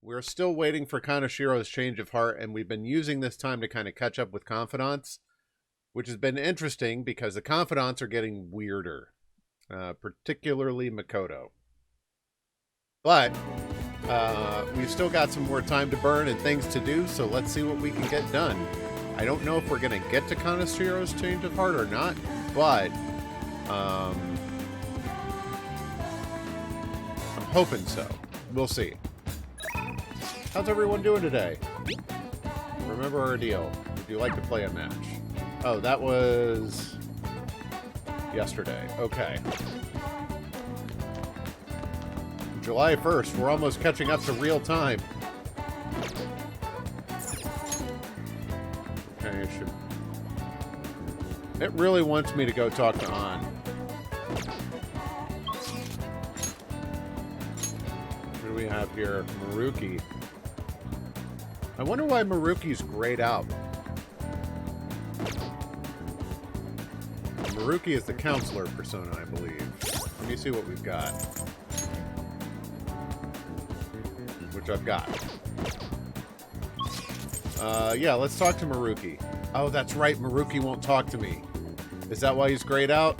We're still waiting for Kaneshiro's change of heart, and we've been using this time to kind of catch up with confidants, which has been interesting because the confidants are getting weirder, particularly Makoto. But we've still got some more time to burn and things to do, so let's see what we can get done. I don't know if we're going to get to Kaneshiro's change of heart or not, but I'm hoping so. We'll see. How's everyone doing today? Remember our deal. Would you like to play a match? Oh, that was yesterday. Okay. July 1st. We're almost catching up to real time. Okay, it really wants me to go talk to An. What do we have here? Maruki. I wonder why Maruki's grayed out. Maruki is the counselor persona, I believe. Let me see what we've got. Which I've got. Yeah, let's talk to Maruki. Oh, that's right. Maruki won't talk to me. Is that why he's grayed out?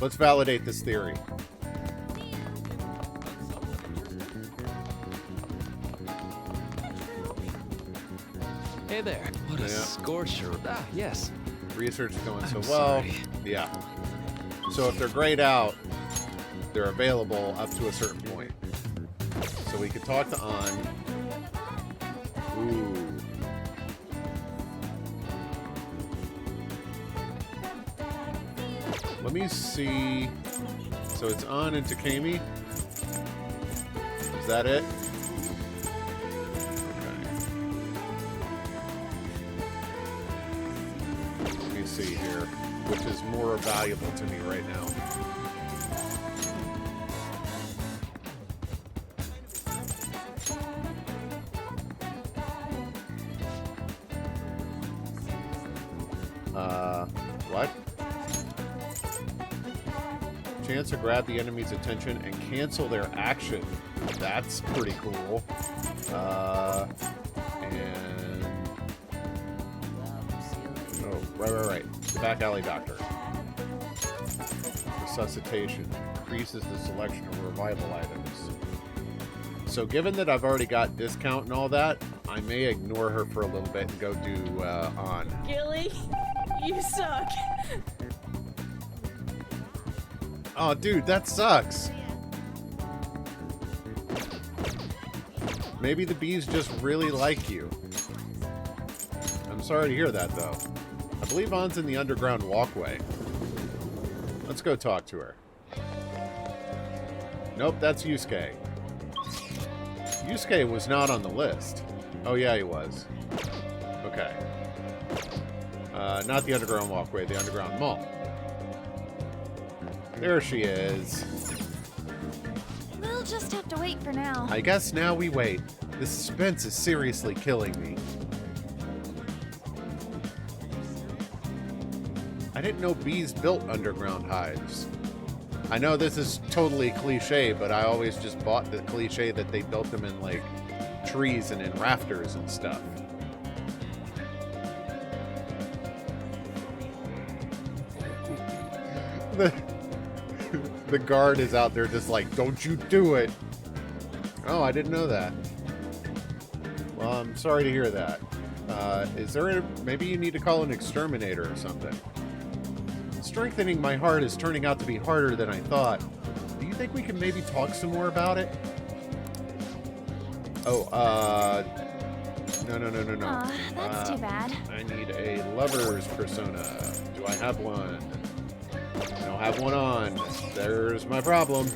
Let's validate this theory. Hey there. What a scorcher. Ah, yes. Research is going so I'm well. sorry. Yeah. So if they're grayed out, they're available up to a certain point. So we could talk to An. Ooh. Let me see. So it's An and Takemi. Is that it? See here, which is more valuable to me right now. What? Chance to grab the enemy's attention and cancel their action. That's pretty cool. And oh, right. The back alley doctor. Resuscitation. Increases the selection of revival items. So given that I've already got discount and all that, I may ignore her for a little bit and go do An. Gilly, you suck. Oh, dude, that sucks. Maybe the bees just really like you. I'm sorry to hear that, though. I believe An's in the underground walkway. Let's go talk to her. Nope, that's Yusuke. Yusuke was not on the list. Oh, yeah, he was. Okay. Not the underground walkway, the underground mall. There she is. We'll just have to wait for now. I guess now we wait. The suspense is seriously killing me. I didn't know bees built underground hives. I know this is totally cliche, but I always just bought the cliche that they built them in, like, trees and in rafters and stuff. The guard is out there just like, don't you do it. Oh, I didn't know that. Well, I'm sorry to hear that. Is there maybe you need to call an exterminator or something? Strengthening my heart is turning out to be harder than I thought. Do you think we can maybe talk some more about it? Oh, no. Aw, that's too bad. I need a lover's persona. Do I have one? I don't have one on. There's my problem.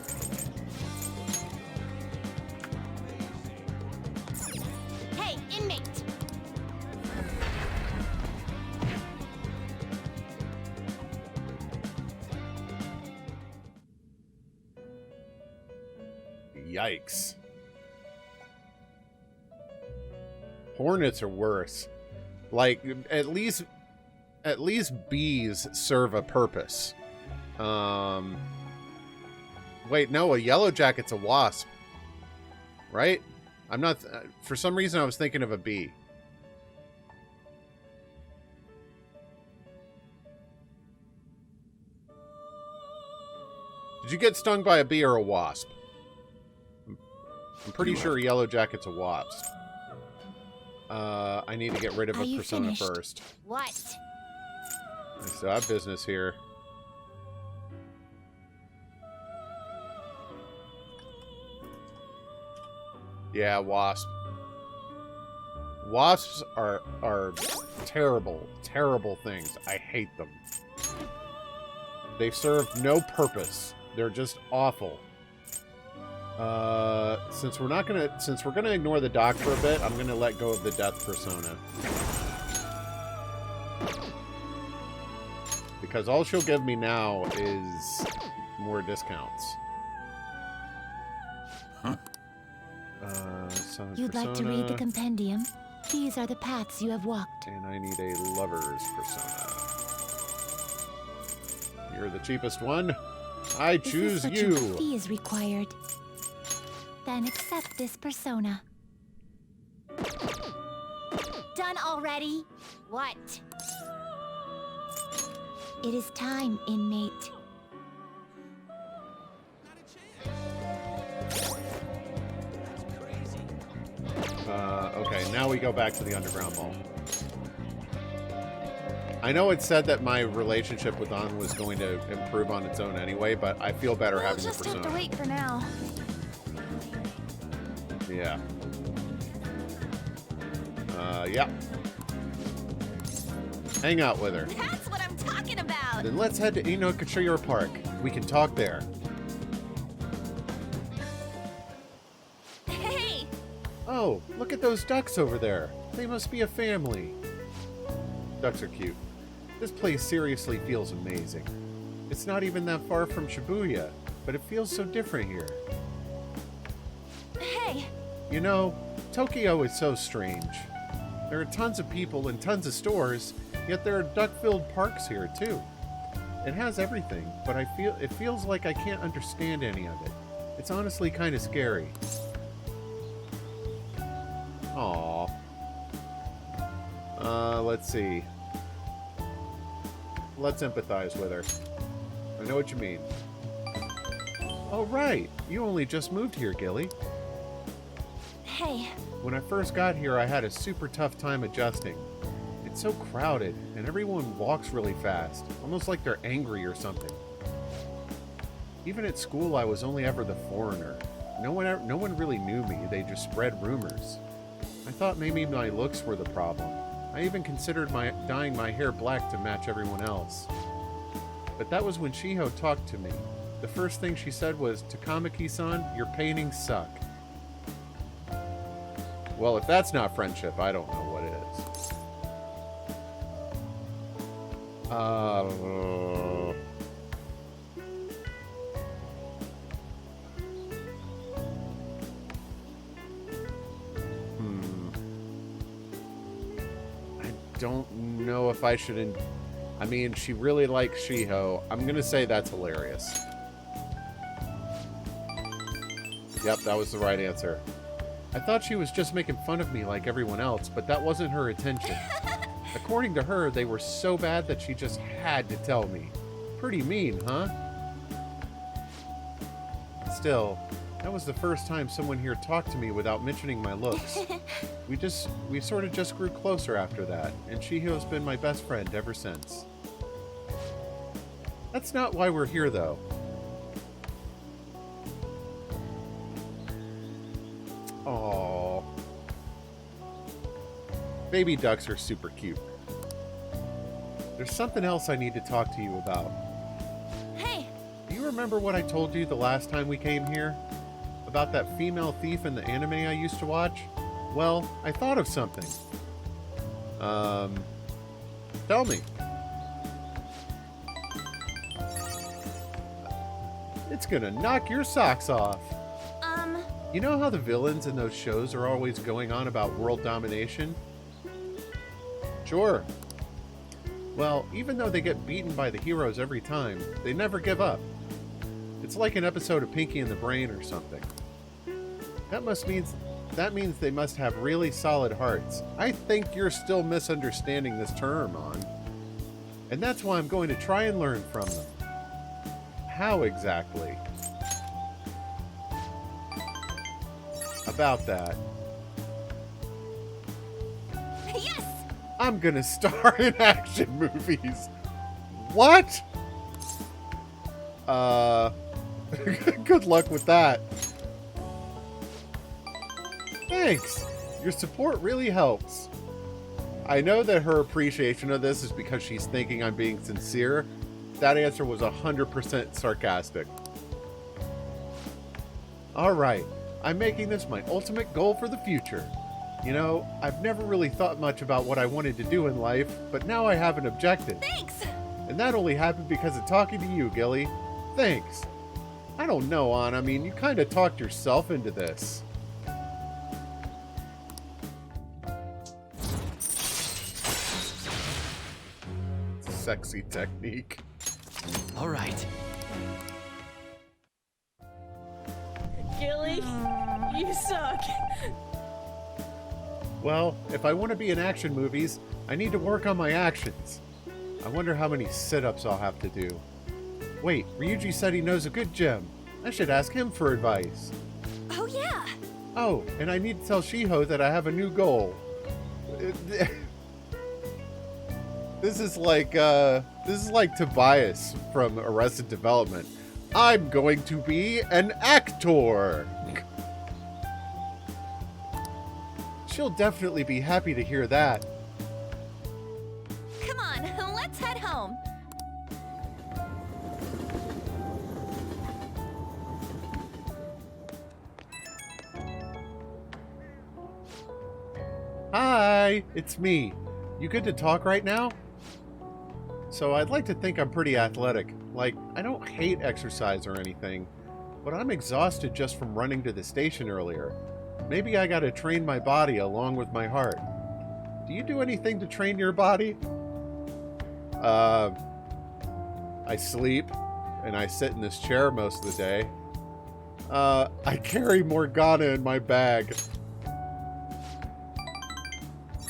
Hey, inmate! Yikes. Hornets are worse. Like, at least bees serve a purpose. Wait, no, a yellow jacket's a wasp. Right? I'm not... for some reason, I was thinking of a bee. Did you get stung by a bee or a wasp? I'm pretty sure Yellow Jacket's a wasp. I need to get rid of a persona first. What? I still have business here. Yeah, wasp. Wasps are terrible, terrible things. I hate them. They serve no purpose. They're just awful. Since we're gonna ignore the doc for a bit, I'm gonna let go of the death persona. Because all she'll give me now is more discounts. Huh? You'd like to read the compendium? These are the paths you have walked. And I need a lover's persona. You're the cheapest one. I choose If you. such a fee is required, then accept this persona. Done already? What? It is time, inmate. Okay, now we go back to the underground mall. I know it said that my relationship with An was going to improve on its own anyway, but I feel better having the We'll just persona. have to wait for now. Yeah. Yeah. Hang out with her. That's what I'm talking about! Then let's head to Chariot Park. We can talk there. Hey! Oh, look at those ducks over there. They must be a family. Ducks are cute. This place seriously feels amazing. It's not even that far from Shibuya, but it feels so different here. Hey! You know, Tokyo is so strange. There are tons of people and tons of stores, yet there are duck-filled parks here too. It has everything, but it feels like I can't understand any of it. It's honestly kind of scary. Aww. Let's see. Let's empathize with her. I know what you mean. Oh, right. You only just moved here, Gilly. Hey. When I first got here, I had a super tough time adjusting. It's so crowded, and everyone walks really fast, almost like they're angry or something. Even at school, I was only ever the foreigner. No one really knew me. They just spread rumors. I thought maybe my looks were the problem. I even considered dyeing my hair black to match everyone else. But that was when Shiho talked to me. The first thing she said was, "Takamaki-san, your paintings suck." Well, if that's not friendship, I don't know what I don't know if I should... I mean, she really likes Shiho. I'm gonna say that's hilarious. Yep, that was the right answer. I thought she was just making fun of me like everyone else, but that wasn't her intention. According to her, they were so bad that she just had to tell me. Pretty mean, huh? Still, that was the first time someone here talked to me without mentioning my looks. We sort of just grew closer after that, and Shiho's been my best friend ever since. That's not why we're here, though. Aww. Baby ducks are super cute. There's something else I need to talk to you about. Hey! Do you remember what I told you the last time we came here? About that female thief in the anime I used to watch? Well, I thought of something. Tell me. It's gonna knock your socks off. You know how the villains in those shows are always going on about world domination? Sure. Well, even though they get beaten by the heroes every time, they never give up. It's like an episode of Pinky and the Brain or something. That means they must have really solid hearts. I think you're still misunderstanding this term, On. And that's why I'm going to try and learn from them. How exactly? About that. Yes! I'm gonna star in action movies. What? Good luck with that. Thanks. Your support really helps. I know that her appreciation of this is because she's thinking I'm being sincere. That answer was 100% sarcastic. Alright, I'm making this my ultimate goal for the future. You know, I've never really thought much about what I wanted to do in life, but now I have an objective. Thanks! And that only happened because of talking to you, Gilly. Thanks. I don't know, Ann. I mean, you kind of talked yourself into this. Sexy technique. All right. Gilly, you suck. Well, if I want to be in action movies, I need to work on my actions. I wonder how many sit-ups I'll have to do. Wait, Ryuji said he knows a good gym. I should ask him for advice. Oh, yeah! Oh, and I need to tell Shiho that I have a new goal. This is like Tobias from Arrested Development. I'm going to be an actor. She'll definitely be happy to hear that. Come on, let's head home. Hi, it's me. You good to talk right now? So I'd like to think I'm pretty athletic. Like, I don't hate exercise or anything, but I'm exhausted just from running to the station earlier. Maybe I gotta train my body along with my heart. Do you do anything to train your body? I sleep, and I sit in this chair most of the day. I carry Morgana in my bag.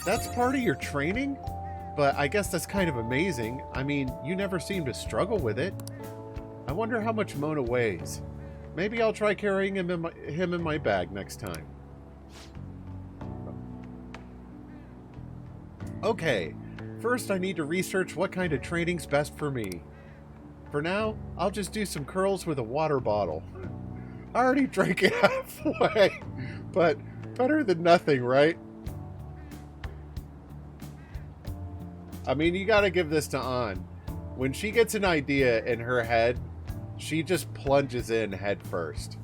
That's part of your training? But I guess that's kind of amazing. I mean, you never seem to struggle with it. I wonder how much Mona weighs. Maybe I'll try carrying him in my bag next time. Okay, first I need to research what kind of training's best for me. For now, I'll just do some curls with a water bottle. I already drank it halfway, but better than nothing, right? I mean, you gotta give this to An. When she gets an idea in her head, she just plunges in head first.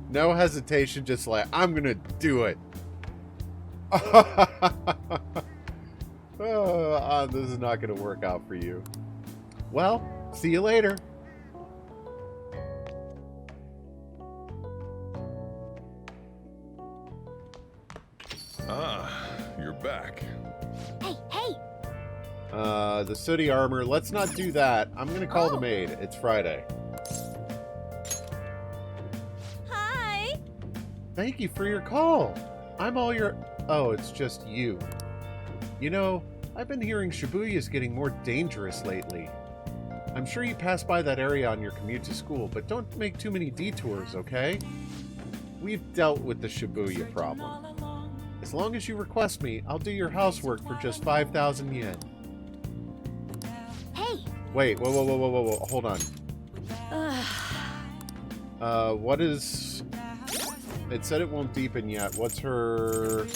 No hesitation, just like, I'm gonna do it. Oh, An, this is not gonna work out for you. Well, see you later. Ah, you're back. Hey, hey! The sooty armor. Let's not do that. I'm gonna call the maid. It's Friday. Hi! Thank you for your call. I'm all your... Oh, it's just you. You know, I've been hearing Shibuya's getting more dangerous lately. I'm sure you pass by that area on your commute to school, but don't make too many detours, okay? We've dealt with the Shibuya problem. As long as you request me, I'll do your housework for just 5,000 yen. Hey! Wait, whoa, hold on. What is... It said it won't deepen yet. What's her...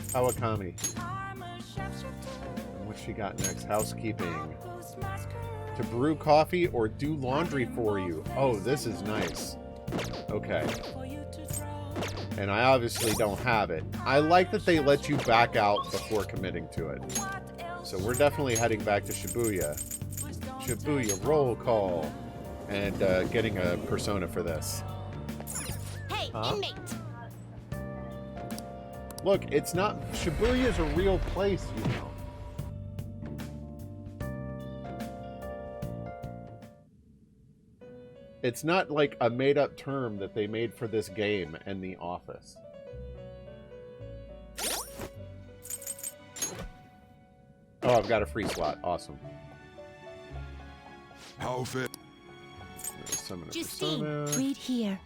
Kawakami. And what she got next? Housekeeping. To brew coffee or do laundry for you. Oh, this is nice. Okay. And I obviously don't have it. I like that they let you back out before committing to it. So we're definitely heading back to Shibuya. Shibuya roll call. And getting a persona for this. Hey, Huh? inmate! Look, it's not... Shibuya's a real place, you know. It's not like a made-up term that they made for this game and The Office. Oh, I've got a free slot. Awesome. How fit? Summon a Justine, persona. read here.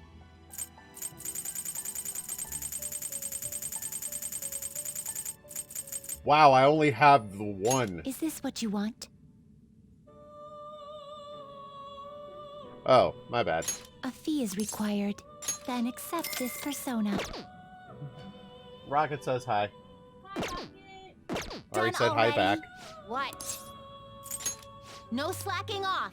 Wow, I only have the one. Is this what you want? Oh, my bad. A fee is required. Then accept this persona. Rocket says hi. Ari Done said hi already? back. What? No slacking off.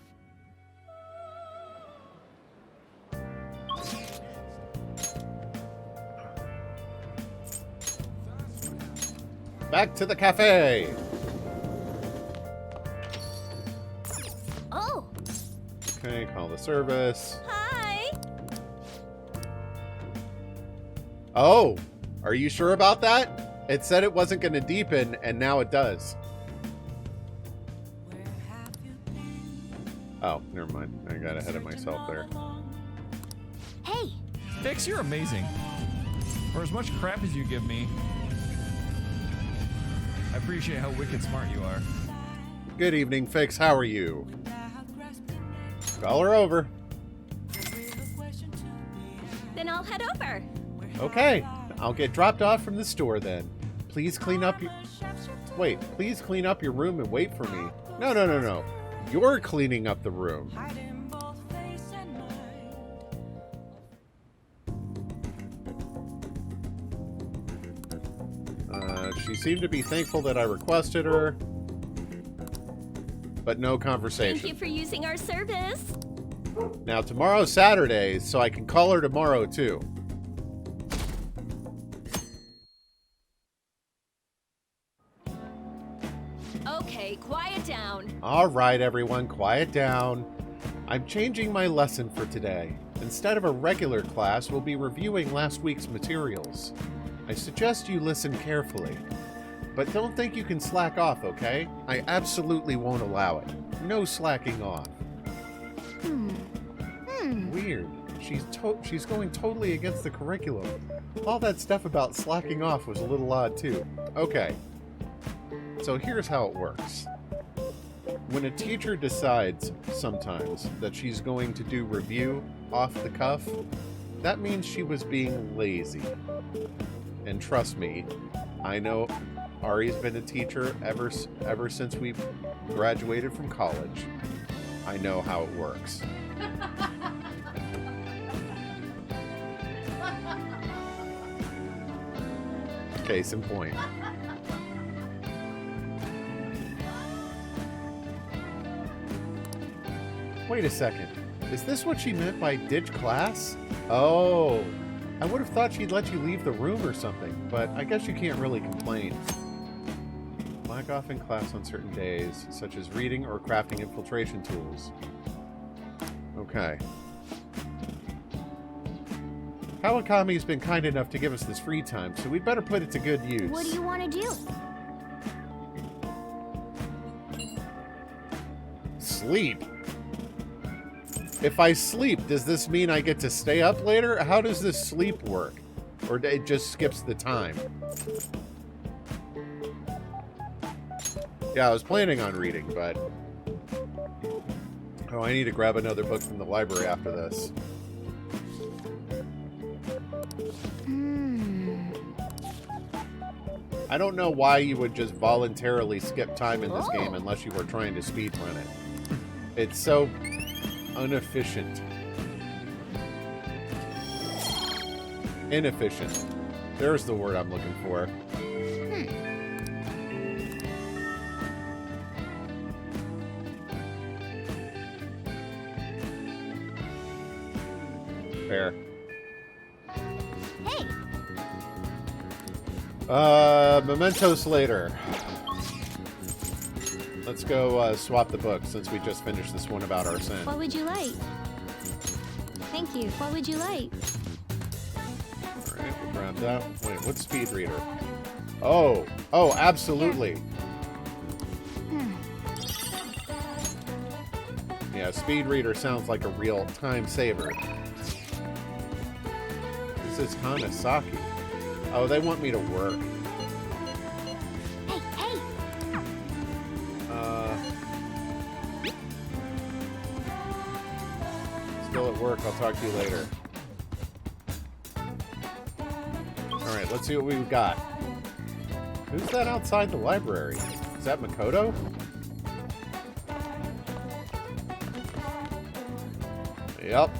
Back to the cafe. Oh, Okay, call the service. Hi. Oh, are you sure about that? It said it wasn't going to deepen, and now it does. Oh, never mind. I got ahead of myself there. hey. Fix, you're amazing. For as much crap as you give me, I appreciate how wicked smart you are. Good evening, Fix. How are you? Call her over. Then I'll head over. Okay, I'll get dropped off from the store then. Please clean up your... Wait, please clean up your room and wait for me. No, no, no, no. You're cleaning up the room. She seemed to be thankful that I requested her, but no conversation. Thank you for using our service. Now, tomorrow's Saturday, so I can call her tomorrow, too. Okay, quiet down. All right, everyone, quiet down. I'm changing my lesson for today. Instead of a regular class, we'll be reviewing last week's materials. I suggest you listen carefully. But don't think you can slack off, okay? I absolutely won't allow it. No slacking off. Weird. She's going totally against the curriculum. All that stuff about slacking off was a little odd, too. Okay. So here's how it works. When a teacher decides, sometimes, that she's going to do review off the cuff, that means she was being lazy. And trust me, I know Ari's been a teacher ever since we graduated from college. I know how it works. Case in point. Wait a second. Is this what she meant by ditch class? Oh, I would have thought she'd let you leave the room or something, but I guess you can't really complain. Slack off in class on certain days, such as reading or crafting infiltration tools. Okay. Kawakami's been kind enough to give us this free time, so we'd better put it to good use. What do you want to do? Sleep. If I sleep, does this mean I get to stay up later? How does this sleep work? Or it just skips the time? Yeah, I was planning on reading, but... Oh, I need to grab another book from the library after this. I don't know why you would just voluntarily skip time in this game unless you were trying to speedrun it. It's so inefficient. Inefficient. There's the word I'm looking for. Fair. Hey, Mementos later. Let's go swap the book since we just finished this one about Arsene. what would you like? Thank you. What would you like? Alright, we'll grab that. Wait, what's speed reader? Oh, absolutely. Yeah, speed reader sounds like a real time saver. This is Hanasaki. Oh, they want me to work. Hey, hey! Still at work. I'll talk to you later. Alright, let's see what we've got. Who's that outside the library? Is that Makoto? Yep.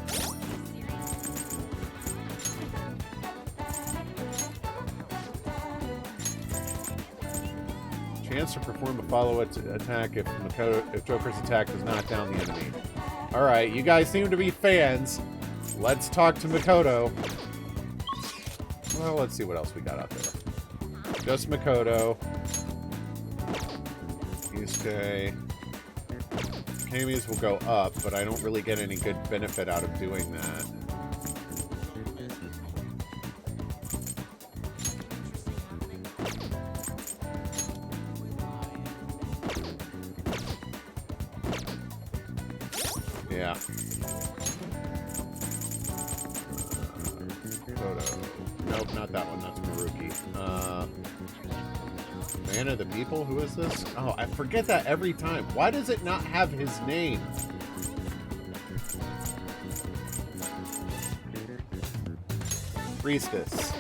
Chance to perform a follow-up attack if Joker's attack does not down the enemy. Alright, you guys seem to be fans. Let's talk to Makoto. Well, let's see what else we got out there. Just Makoto. Yusuke. Kami's will go up, but I don't really get any good benefit out of doing that. Yeah. Photo. Nope, not that one. That's Maruki. Man of the People? Who is this? Oh, I forget that every time. Why does it not have his name? Priestess.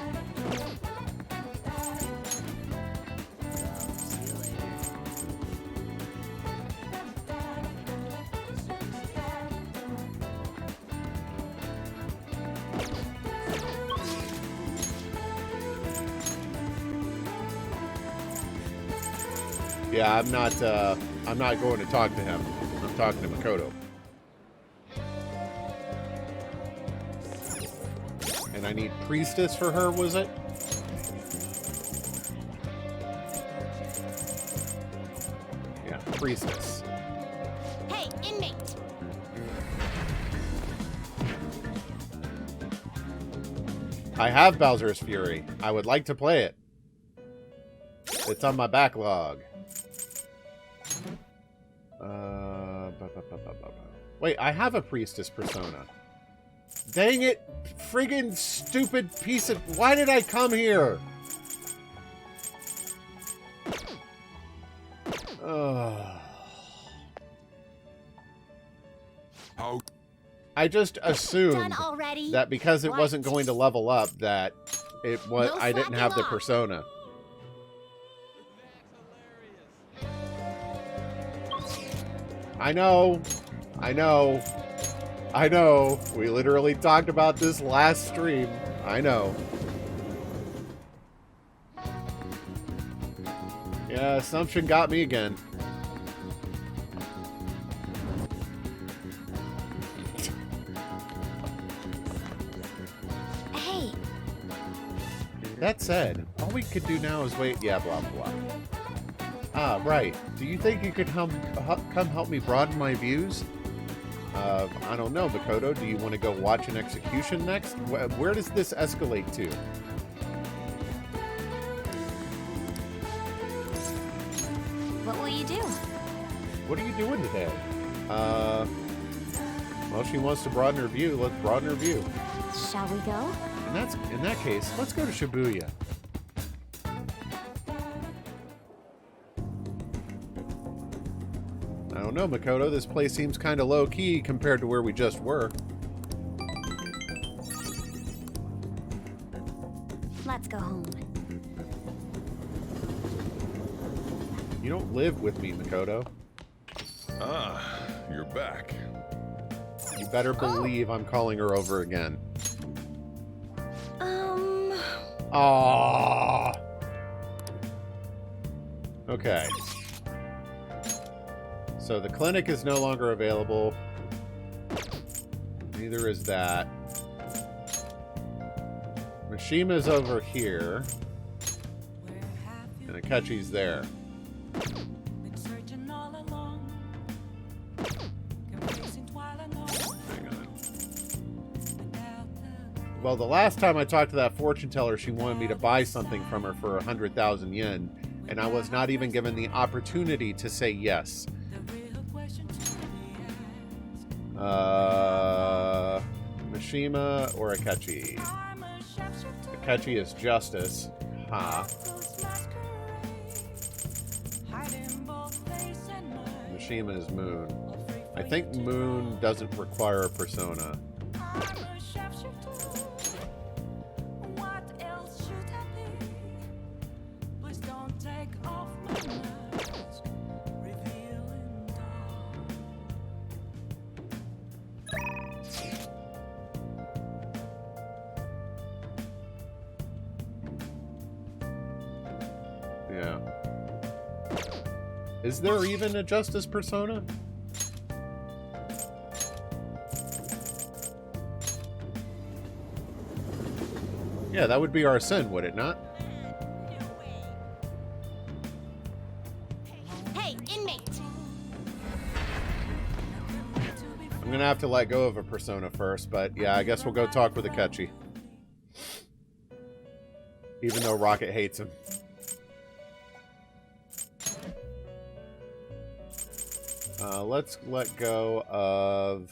Yeah, I'm not going to talk to him. I'm talking to Makoto. And I need Priestess for her, was it? Yeah, Priestess. Hey, inmate! I have Bowser's Fury. I would like to play it. It's on my backlog. Wait, I have a Priestess persona. Dang it! Friggin' stupid piece of... Why did I come here? I just assumed that because it wasn't going to level up, that it was I didn't have the persona. I know. We literally talked about this last stream. I know. Yeah, assumption got me again. Hey. That said, all we could do now is wait. Yeah, blah, blah. Ah, right. Do you think you could come help me broaden my views? I don't know, Makoto. Do you want to go watch an execution next? Where does this escalate to? What will you do? What are you doing today? Well, she wants to broaden her view. Let's broaden her view. Shall we go? In that case, let's go to Shibuya. I don't know, Makoto. This place seems kind of low-key compared to where we just were. Let's go home. You don't live with me, Makoto. Ah, you're back. You better believe I'm calling her over again. Aww. Okay. So the clinic is no longer available. Neither is that. Mishima's over here. And Akechi's there. Hang on. Well, the last time I talked to that fortune teller, she wanted me to buy something from her for 100,000 yen, and I was not even given the opportunity to say yes. Mishima or Akechi? Akechi is Justice. Ha. Mishima is Moon. I think Moon doesn't require a persona. Yeah. Is there even a Justice persona? Yeah, that would be Arsene, would it not? Hey, inmate! I'm gonna have to let go of a persona first, but yeah, I guess we'll go talk with Akechi. Even though Rocket hates him. Let's let go of...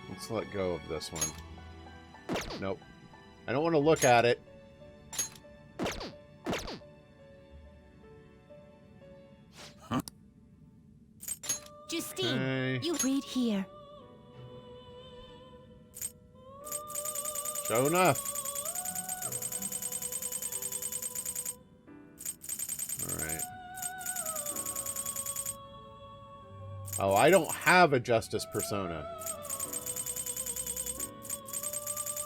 let's let go of this one. Nope. I don't want to look at it. Justine, Okay. you read here. Show enough. Alright. Oh, I don't have a Justice persona.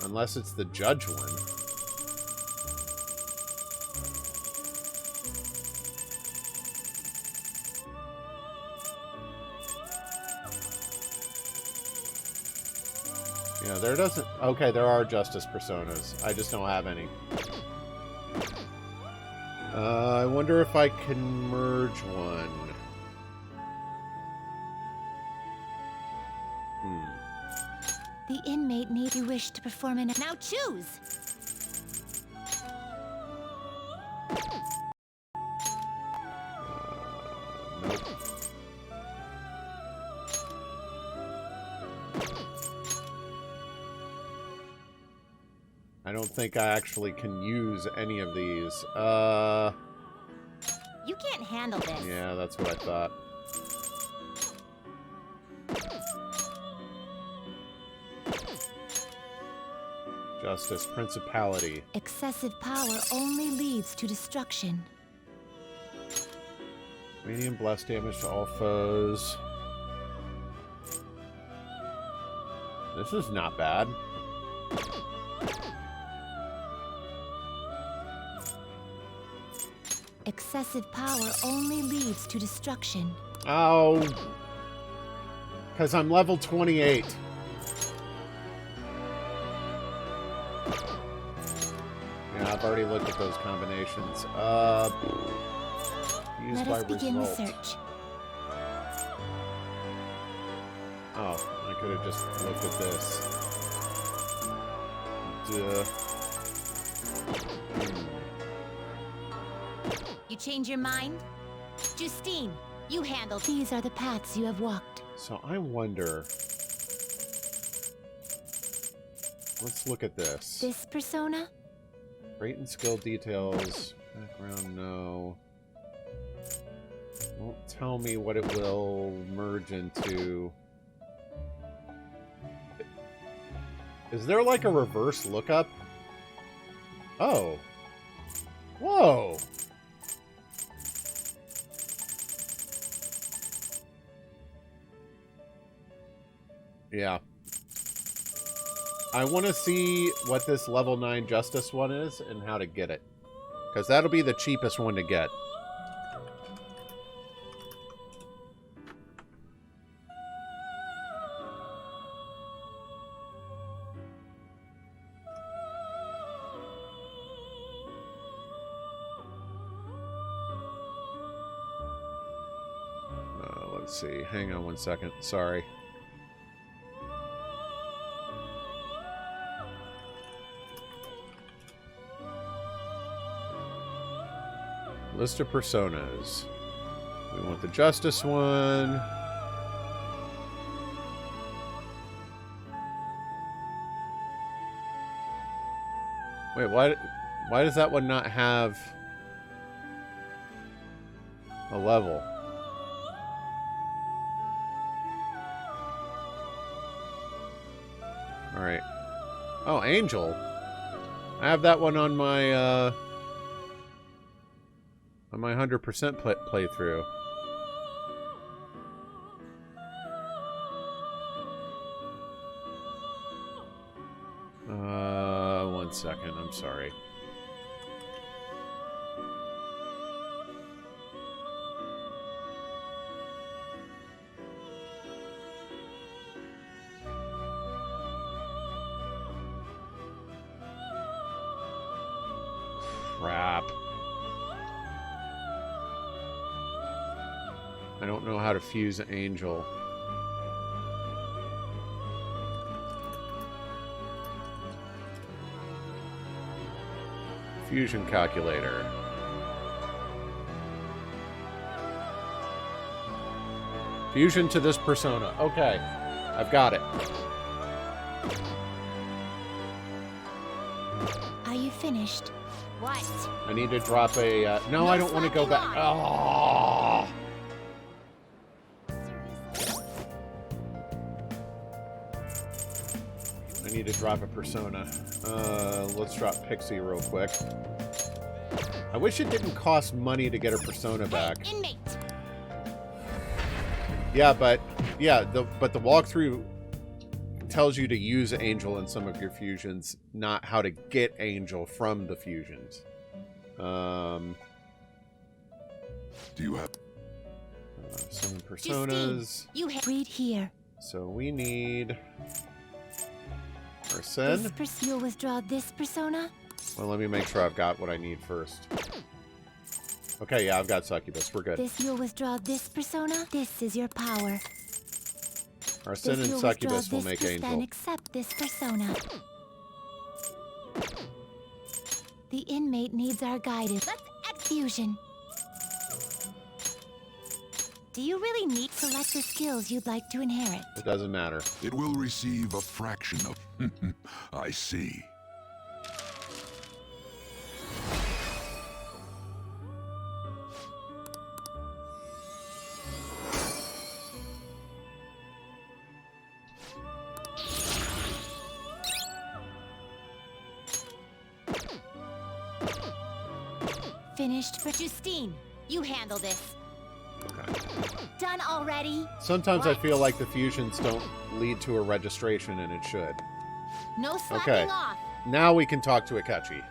Unless it's the Judge one. Yeah, there doesn't... okay, there are Justice personas. I just don't have any. I wonder if I can merge one. The inmate need you wish to perform an... Now choose! Nope. I don't think I actually can use any of these. You can't handle this. Yeah, that's what I thought. Justice, Principality. Excessive power only leads to destruction. Medium blast damage to all foes. This is not bad. Excessive power only leads to destruction. Oh. Because I'm level 28. Yeah, I've already looked at those combinations. Used Let by us begin result. the search. Oh, I could have just looked at this. Duh. You change your mind? Justine, you handle. These are the paths you have walked. So I wonder... let's look at this. This persona? Rate and skill details. Background, no. Won't tell me what it will merge into. Is there like a reverse lookup? Oh. Whoa. Yeah. I want to see what this level 9 Justice one is and how to get it. Because that'll be the cheapest one to get. Let's see. Hang on one second. Sorry. List of personas. We want the Justice one. Wait, why does that one not have a level? Alright. Oh, Angel. I have that one on my 100% playthrough. One second, I'm sorry. Crap. I don't know how to fuse Angel. Fusion calculator. Fusion to this persona. Okay. I've got it. Are you finished? What? I need to drop a... no, I don't want to go back. Oh! I need to drop a persona. Let's drop Pixie real quick. I wish it didn't cost money to get her persona back. Hey, inmate. Yeah, but the walkthrough tells you to use Angel in some of your fusions, not how to get Angel from the fusions. Do you have Some personas. You read here. So we need Arsene. You'll withdraw this persona. Well, let me make sure I've got what I need first. Okay, yeah, I've got Succubus. We're good. You'll withdraw this persona. This is your power. Arsene and Succubus will make Angel. Then accept this persona. The inmate needs our guidance. Let's fusion. Do you really need to select the skills you'd like to inherit? It doesn't matter. It will receive a fraction of... I see. Finished for Justine. You handle this. Okay. Done already? Sometimes I feel like the fusions don't lead to a registration, and it should. No slacking off. Now we can talk to Akechi.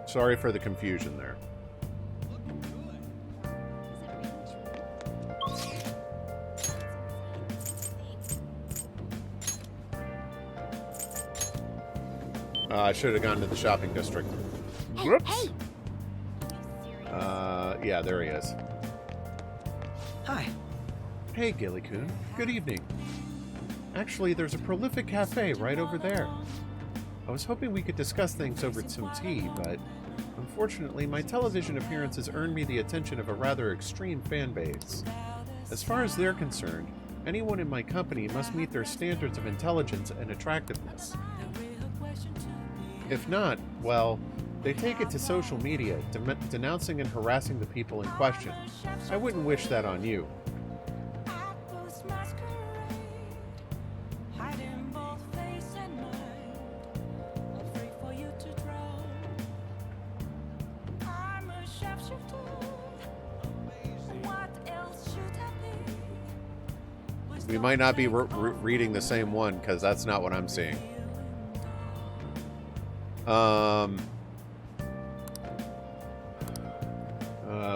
Sorry for the confusion there. I should have gone to the shopping district. Whoops. Hey. Yeah, there he is. Hi. Hey, Gilly-kun. Good evening. Actually, there's a prolific cafe right over there. I was hoping we could discuss things over some tea, but unfortunately, my television appearance has earned me the attention of a rather extreme fan base. As far as they're concerned, anyone in my company must meet their standards of intelligence and attractiveness. If not, well, they take it to social media, denouncing and harassing the people in question. I wouldn't wish that on you. We might not be reading the same one, because that's not what I'm seeing.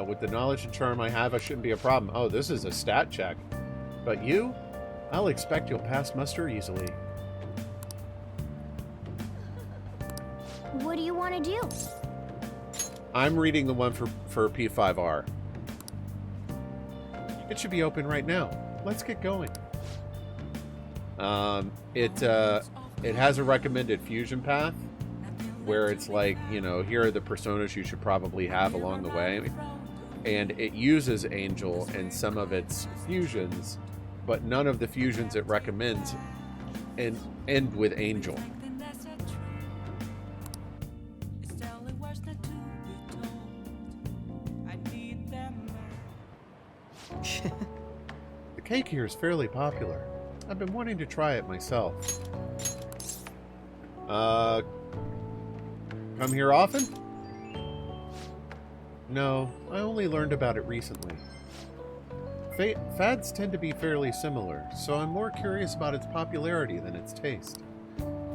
With the knowledge and charm I have, I shouldn't be a problem. Oh, this is a stat check. But you? I'll expect you'll pass muster easily. What do you want to do? I'm reading the one for P5R. It should be open right now. Let's get going. It has a recommended fusion path. where it's like, you know, here are the personas you should probably have along the way. And it uses Angel in some of its fusions, but none of the fusions it recommends end with Angel. The cake here is fairly popular. I've been wanting to try it myself. Come here often? No, I only learned about it recently. Fads tend to be fairly similar, so I'm more curious about its popularity than its taste.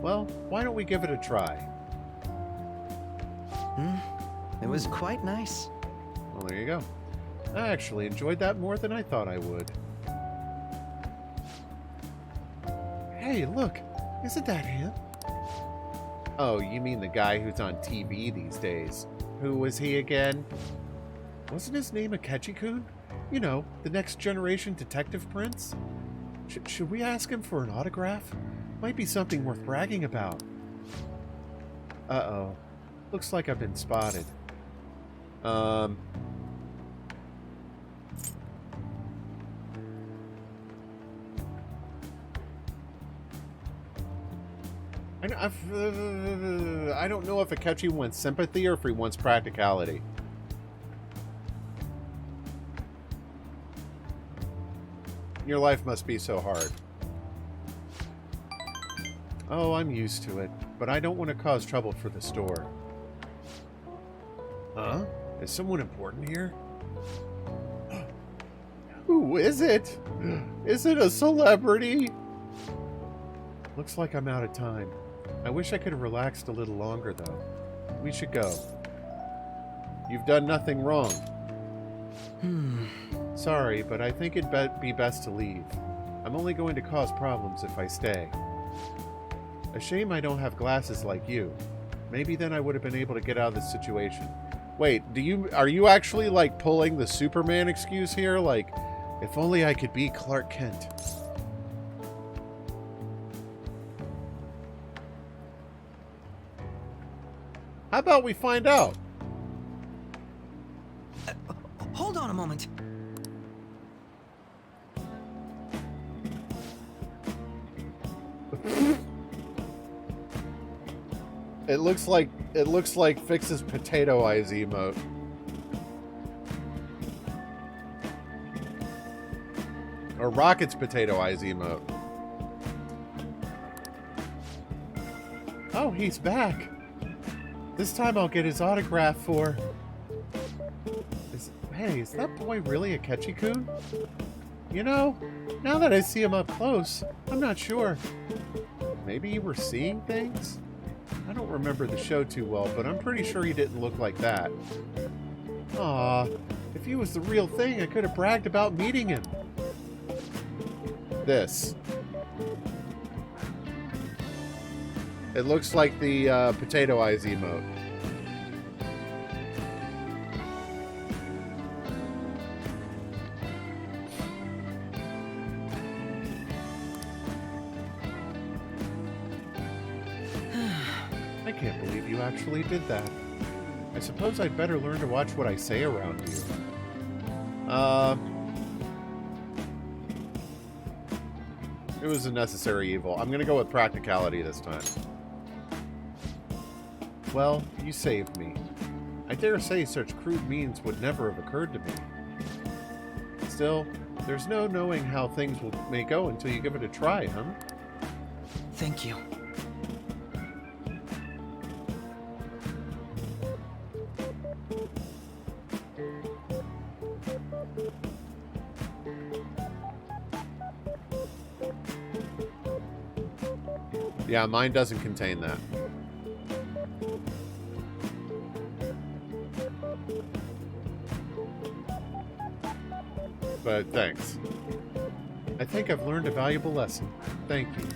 Well, why don't we give it a try? It was quite nice. Well, there you go. I actually enjoyed that more than I thought I would. Hey, look! Isn't that him? Oh, you mean the guy who's on TV these days. Who was he again? Wasn't his name Akechi-kun? You know, the next generation detective prince? Should we ask him for an autograph? Might be something worth bragging about. Uh-oh. Looks like I've been spotted. I don't know if Akechi wants sympathy or if he wants practicality. Your life must be so hard. Oh, I'm used to it, but I don't want to cause trouble for the store. Huh? Is someone important here? Who is it? Is it a celebrity? Looks like I'm out of time. I wish I could have relaxed a little longer, though. We should go. You've done nothing wrong. Sorry, but I think it'd be best to leave. I'm only going to cause problems if I stay. A shame I don't have glasses like you. Maybe then I would have been able to get out of this situation. Wait, are you actually, like, pulling the Superman excuse here? Like, if only I could be Clark Kent. How about we find out? Hold on a moment. It looks like Fix's potato eyes emote. Or Rocket's potato eyes emote. Oh, he's back. This time I'll get his autograph for... Hey, is that boy really Akechi-kun? You know, now that I see him up close, I'm not sure. Maybe you were seeing things? I don't remember the show too well, but I'm pretty sure he didn't look like that. Aw, if he was the real thing, I could have bragged about meeting him. This. It looks like the potato eyes emote. I can't believe you actually did that. I suppose I'd better learn to watch what I say around you. It was a necessary evil. I'm gonna go with practicality this time. Well, you saved me. I dare say such crude means would never have occurred to me. Still, there's no knowing how things may go until you give it a try, huh? Thank you. Yeah, mine doesn't contain that. But thanks. I think I've learned a valuable lesson. Thank you.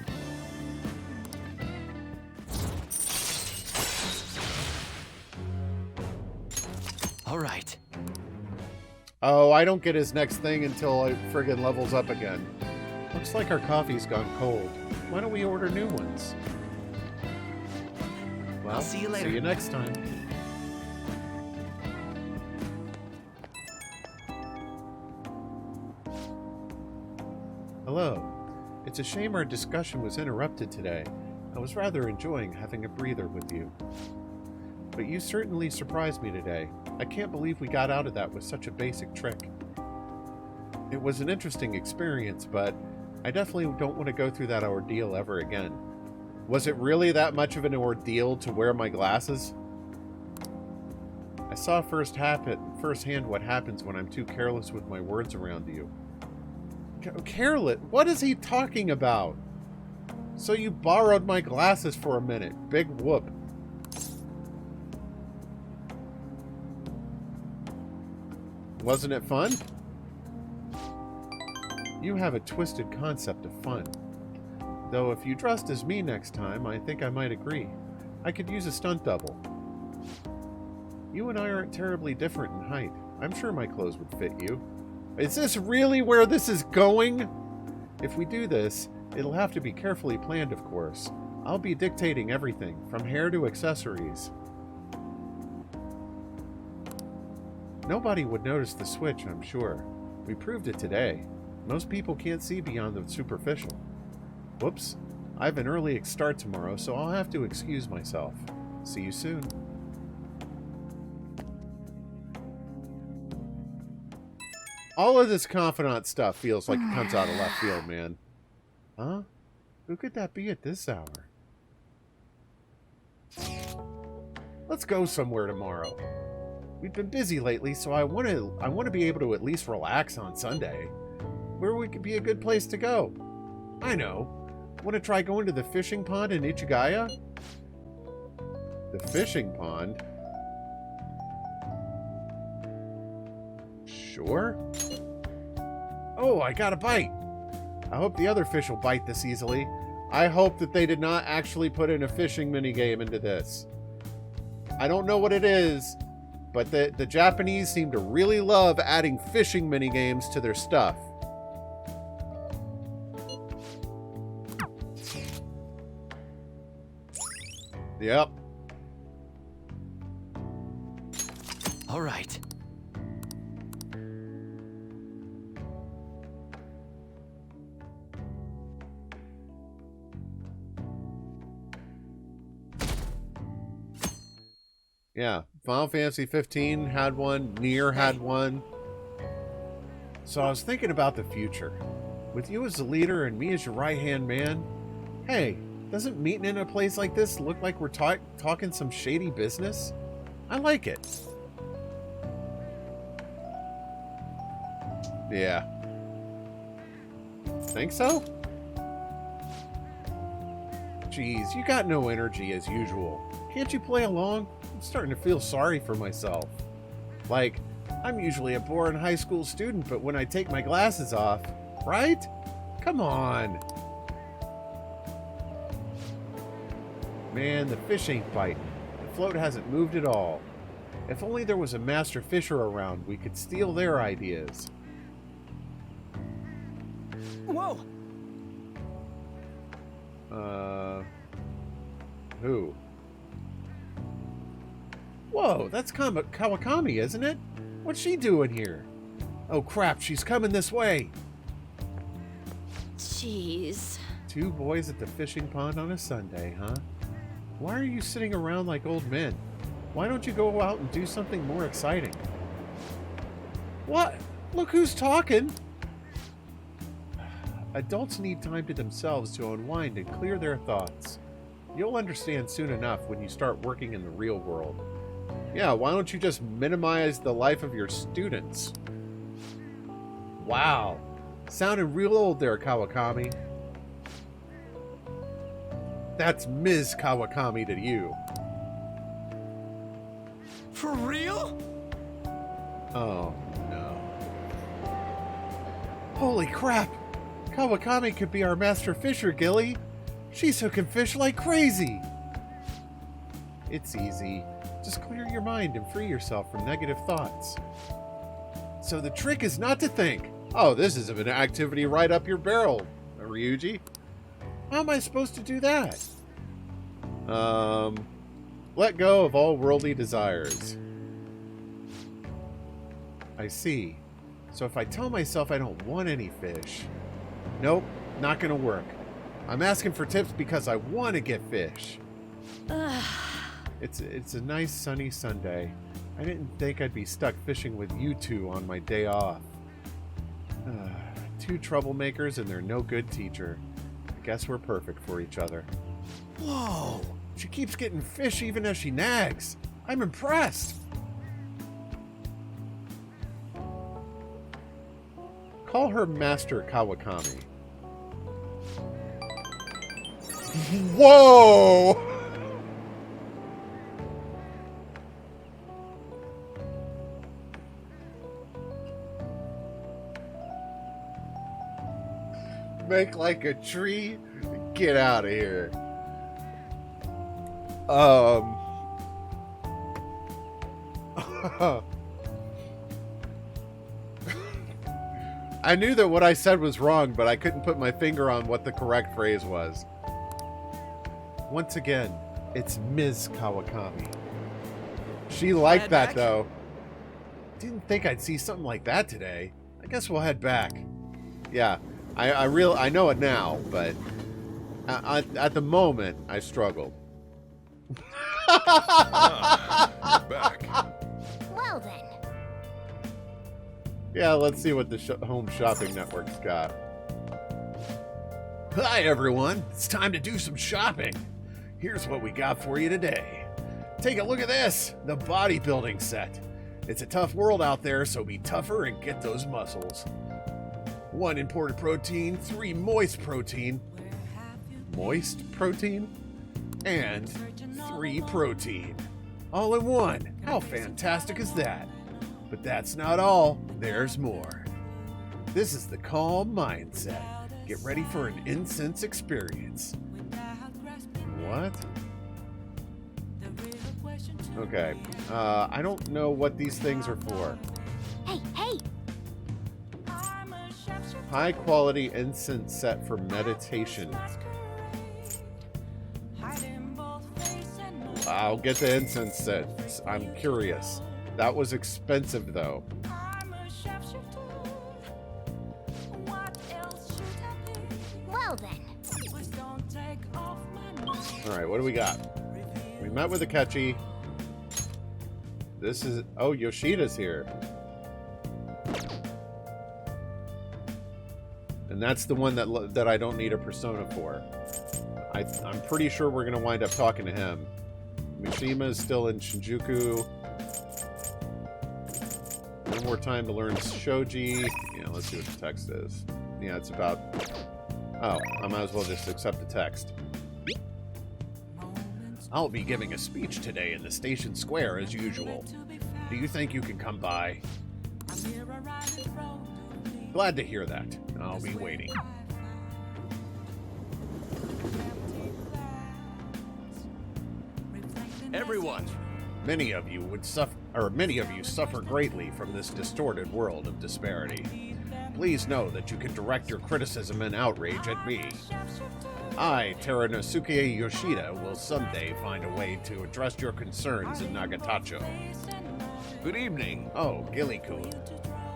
All right. Oh, I don't get his next thing until I friggin' levels up again. Looks like our coffee's gone cold. Why don't we order new ones? Well, I'll see you later. See you next time. Hello. It's a shame our discussion was interrupted today. I was rather enjoying having a breather with you. But you certainly surprised me today. I can't believe we got out of that with such a basic trick. It was an interesting experience, but I definitely don't want to go through that ordeal ever again. Was it really that much of an ordeal to wear my glasses? I saw firsthand what happens when I'm too careless with my words around you. Careless? What is he talking about? So you borrowed my glasses for a minute. Big whoop. Wasn't it fun? You have a twisted concept of fun. Though if you dressed as me next time, I think I might agree. I could use a stunt double. You and I aren't terribly different in height. I'm sure my clothes would fit you. Is this really where this is going? If we do this, it'll have to be carefully planned, of course. I'll be dictating everything, from hair to accessories. Nobody would notice the switch, I'm sure. We proved it today. Most people can't see beyond the superficial. Whoops. I have an early start tomorrow, so I'll have to excuse myself. See you soon. All of this confidant stuff feels like it comes out of left field, man. Huh? Who could that be at this hour? Let's go somewhere tomorrow. We've been busy lately, so I want to be able to at least relax on Sunday. Where would be a good place to go? I know. Want to try going to the fishing pond in Ichigaya? The fishing pond? Sure. Oh, I got a bite. I hope the other fish will bite this easily. I hope that they did not actually put in a fishing minigame into this. I don't know what it is, but the Japanese seem to really love adding fishing minigames to their stuff. Yep. All right. Yeah, Final Fantasy 15 had one, Nier had one. So I was thinking about the future. With you as the leader and me as your right-hand man, hey, doesn't meeting in a place like this look like we're talking some shady business? I like it. Yeah. Think so? Jeez, you got no energy as usual. Can't you play along? I'm starting to feel sorry for myself. Like, I'm usually a boring high school student, but when I take my glasses off, right? Come on. Man, the fish ain't biting. The float hasn't moved at all. If only there was a master fisher around, we could steal their ideas. Whoa! Who? Whoa, that's Kawakami, isn't it? What's she doing here? Oh crap, she's coming this way. Jeez. Two boys at the fishing pond on a Sunday, huh? Why are you sitting around like old men? Why don't you go out and do something more exciting? What? Look who's talking! Adults need time to themselves to unwind and clear their thoughts. You'll understand soon enough when you start working in the real world. Yeah, why don't you just minimize the life of your students? Wow. Sounding real old there, Kawakami. That's Ms. Kawakami to you. For real? Oh, no. Holy crap! Kawakami could be our master fisher, Gilly. She's hooking fish like crazy. It's easy. Just clear your mind and free yourself from negative thoughts. So the trick is not to think, oh, this is an activity right up your barrel, Ryuji. How am I supposed to do that? Let go of all worldly desires. I see. So if I tell myself I don't want any fish... Nope, not gonna work. I'm asking for tips because I want to get fish. It's a nice sunny Sunday. I didn't think I'd be stuck fishing with you two on my day off. Two troublemakers and their no-good teacher. I guess we're perfect for each other. Whoa! She keeps getting fish even as she nags. I'm impressed. Call her Master Kawakami. Whoa! Make like a tree? Get out of here. I knew that what I said was wrong, but I couldn't put my finger on what the correct phrase was. Once again, it's Ms. Kawakami. She liked that, though. Didn't think I'd see something like that today. I guess we'll head back. Yeah, I know it now, but at the moment, I struggled. Back. Well then. Yeah, let's see what the Home Shopping Network's got. Hi, everyone. It's time to do some shopping. Here's what we got for you today. Take a look at this, the bodybuilding set. It's a tough world out there, so be tougher and get those muscles. 1 imported protein, 3 moist protein. Moist protein? And 3 protein. All in one. How fantastic is that? But that's not all. There's more. This is the Calm Mindset. Get ready for an incense experience. What? Okay. I don't know what these things are for. Hey, hey! High quality incense set for meditation. I'll get the incense set. I'm curious. That was expensive, though. Well then. Alright, what do we got? We met with Akechi. This is... Oh, Yoshida's here. And that's the one that I don't need a persona for. I'm pretty sure we're going to wind up talking to him. Mishima is still in Shinjuku. No more time to learn Shoji. Yeah, let's see what the text is. Yeah, it's about... Oh, I might as well just accept the text. I'll be giving a speech today in the station square as usual. Do you think you can come by? Glad to hear that. I'll be waiting. Everyone. Many of you suffer greatly from this distorted world of disparity. Please know that you can direct your criticism and outrage at me. I, Teranosuke Yoshida, will someday find a way to address your concerns in Nagatacho. Good evening. Oh, Gilly-kun.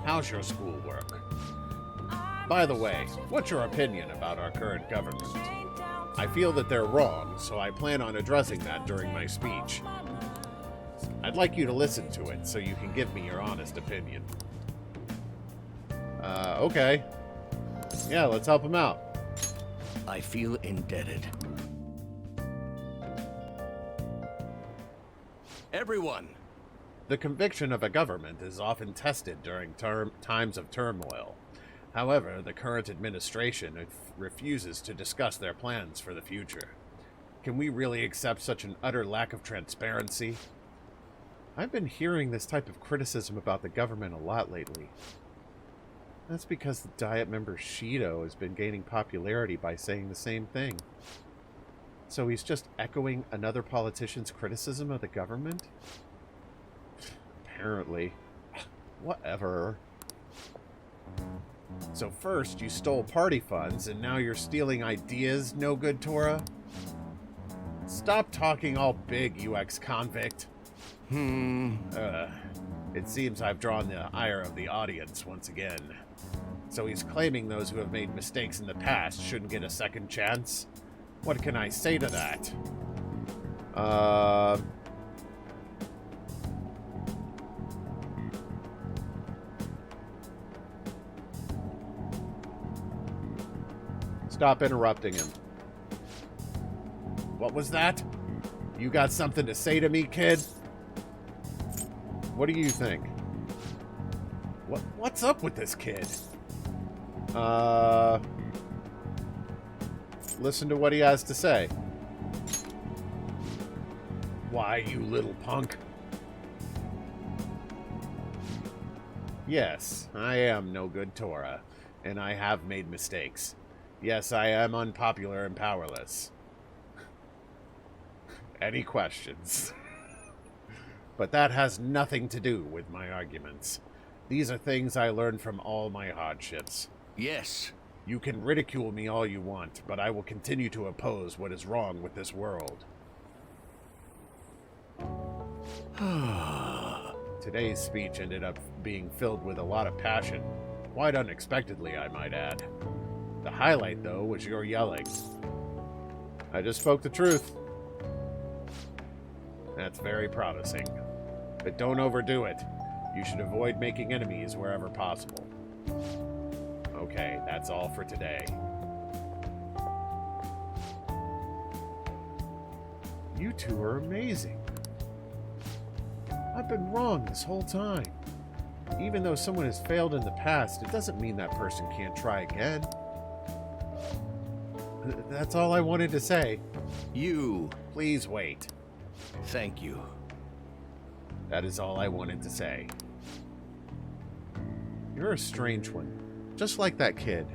How's your schoolwork? By the way, what's your opinion about our current government? I feel that they're wrong, so I plan on addressing that during my speech. I'd like you to listen to it so you can give me your honest opinion. Okay. Yeah, let's help him out. I feel indebted. Everyone. The conviction of a government is often tested during times of turmoil. However, the current administration refuses to discuss their plans for the future. Can we really accept such an utter lack of transparency? I've been hearing this type of criticism about the government a lot lately. That's because the Diet member Shido has been gaining popularity by saying the same thing. So he's just echoing another politician's criticism of the government? Apparently. Whatever. So first you stole party funds, and now you're stealing ideas, no good Tora? Stop talking all big, you ex-convict. It seems I've drawn the ire of the audience once again. So he's claiming those who have made mistakes in the past shouldn't get a second chance? What can I say to that? Stop interrupting him. What was that? You got something to say to me, kid? What do you think? What's up with this kid? Listen to what he has to say. Why, you little punk? Yes, I am no good Torah, and I have made mistakes. Yes, I am unpopular and powerless. Any questions? But that has nothing to do with my arguments. These are things I learned from all my hardships. Yes. You can ridicule me all you want, but I will continue to oppose what is wrong with this world. Today's speech ended up being filled with a lot of passion. Quite unexpectedly, I might add. The highlight, though, was your yelling. I just spoke the truth. That's very promising. But don't overdo it. You should avoid making enemies wherever possible. Okay, that's all for today. You two are amazing. I've been wrong this whole time. Even though someone has failed in the past, it doesn't mean that person can't try again. That's all I wanted to say. You. Please wait. Thank you. That is all I wanted to say. You're a strange one, just like that kid.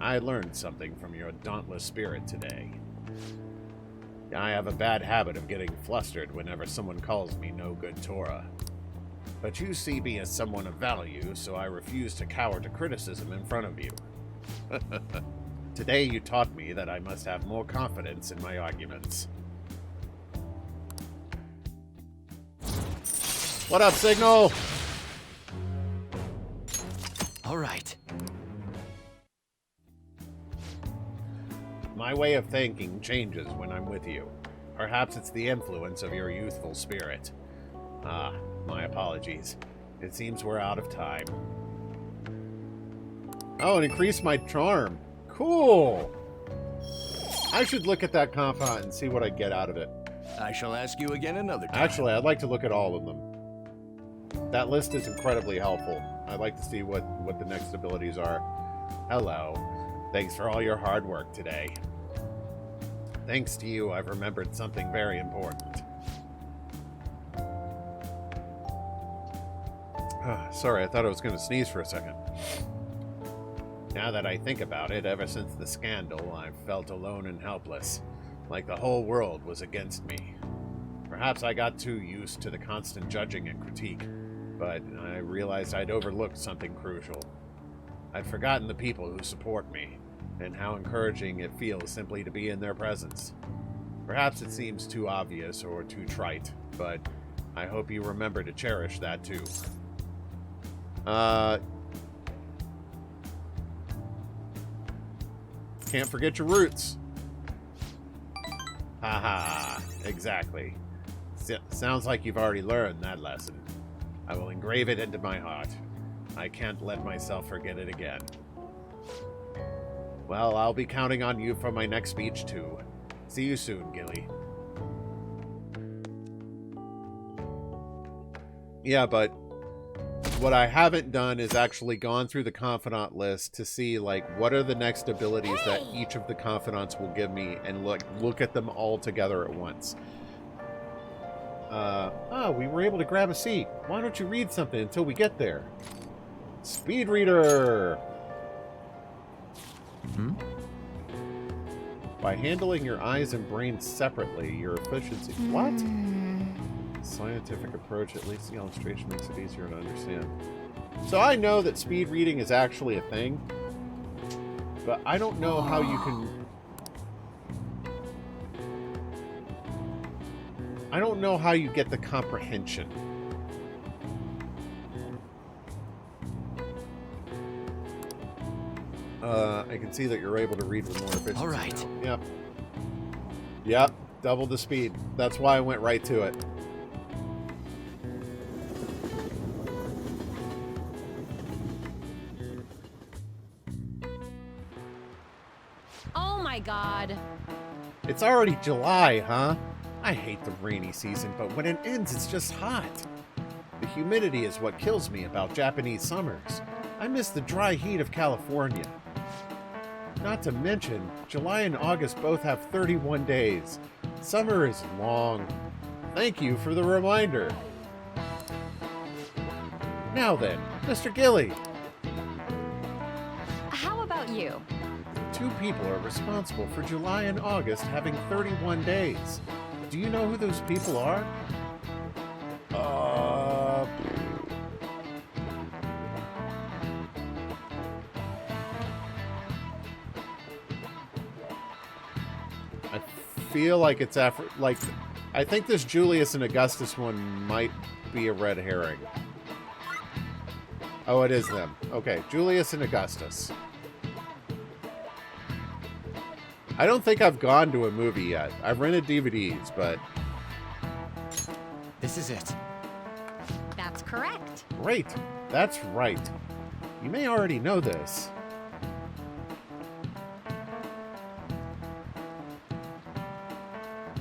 I learned something from your dauntless spirit today. I have a bad habit of getting flustered whenever someone calls me no good Torah. But you see me as someone of value, so I refuse to cower to criticism in front of you. Today you taught me that I must have more confidence in my arguments. What up, Signal? All right. My way of thinking changes when I'm with you. Perhaps it's the influence of your youthful spirit. Ah, my apologies. It seems we're out of time. Oh, and increase my charm. Cool! I should look at that confidant and see what I get out of it. I shall ask you again another time. Actually, I'd like to look at all of them. That list is incredibly helpful. I'd like to see what the next abilities are. Hello. Thanks for all your hard work today. Thanks to you, I've remembered something very important. Sorry, I thought I was going to sneeze for a second. Now that I think about it, ever since the scandal, I've felt alone and helpless, like the whole world was against me. Perhaps I got too used to the constant judging and critique, but I realized I'd overlooked something crucial. I'd forgotten the people who support me, and how encouraging it feels simply to be in their presence. Perhaps it seems too obvious or too trite, but I hope you remember to cherish that too. Can't forget your roots. Haha, exactly. Sounds like you've already learned that lesson. I will engrave it into my heart. I can't let myself forget it again. Well, I'll be counting on you for my next speech, too. See you soon, Gilly. Yeah, but what I haven't done is actually gone through the confidant list to see, like, what are the next abilities that each of the confidants will give me, and look at them all together at once. We were able to grab a seat. Why don't you read something until we get there? Speed reader! By handling your eyes and brain separately, your efficiency... What? Scientific approach, at least the illustration makes it easier to understand. So I know that speed reading is actually a thing, But I don't know how you can... I don't know how you get the comprehension. I can see that you're able to read with more efficiency. All right. Yep. Yep. Double the speed. That's why I went right to it. Oh my god. It's already July, huh? I hate the rainy season, but when it ends, it's just hot. The humidity is what kills me about Japanese summers. I miss the dry heat of California. Not to mention, July and August both have 31 days. Summer is long. Thank you for the reminder. Now then, Mr. Gilly. How about you? 2 people are responsible for July and August having 31 days. Do you know who those people are? I feel like it's after, like, I think this Julius and Augustus one might be a red herring. Oh, it is them. Okay, Julius and Augustus. I don't think I've gone to a movie yet. I've rented DVDs, but... This is it. That's correct. Great. That's right. You may already know this.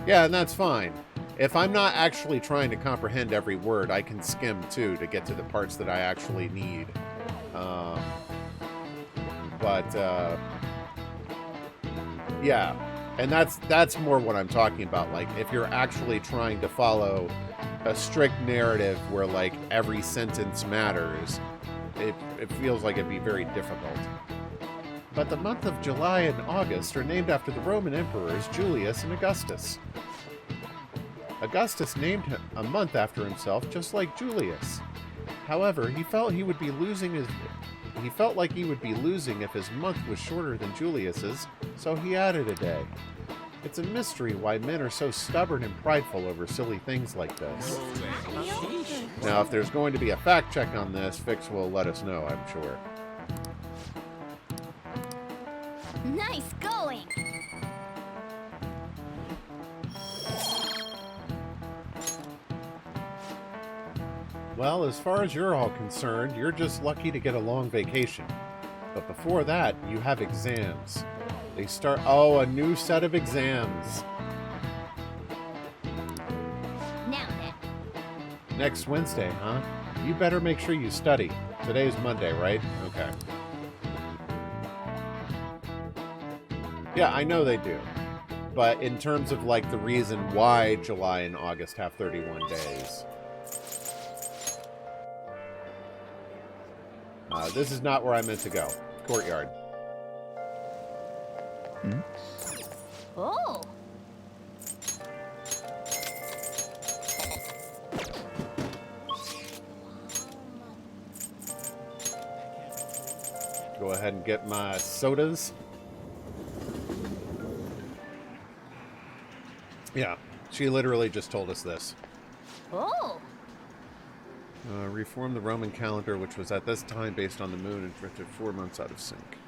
Yeah, and that's fine. If I'm not actually trying to comprehend every word, I can skim, too, to get to the parts that I actually need. Yeah, and that's more what I'm talking about. Like, if you're actually trying to follow a strict narrative where, like, every sentence matters, it feels like it'd be very difficult. But the month of July and August are named after the Roman emperors Julius and Augustus. Augustus named him a month after himself, just like Julius. However, he felt like he would be losing if his month was shorter than Julius's, so he added a day. It's a mystery why men are so stubborn and prideful over silly things like this. Now, if there's going to be a fact check on this, Fix will let us know, I'm sure. Nice going! Well, as far as you're all concerned, you're just lucky to get a long vacation. But before that, you have exams. They start... Oh, a new set of exams. Now then. Next Wednesday, huh? You better make sure you study. Today's Monday, right? Okay. Yeah, I know they do. But in terms of, like, the reason why July and August have 31 days... this is not where I meant to go. Courtyard. Hmm? Oh! Go ahead and get my sodas. Yeah, she literally just told us this. Oh! Reformed the Roman calendar, which was at this time based on the moon and drifted 4 months out of sync.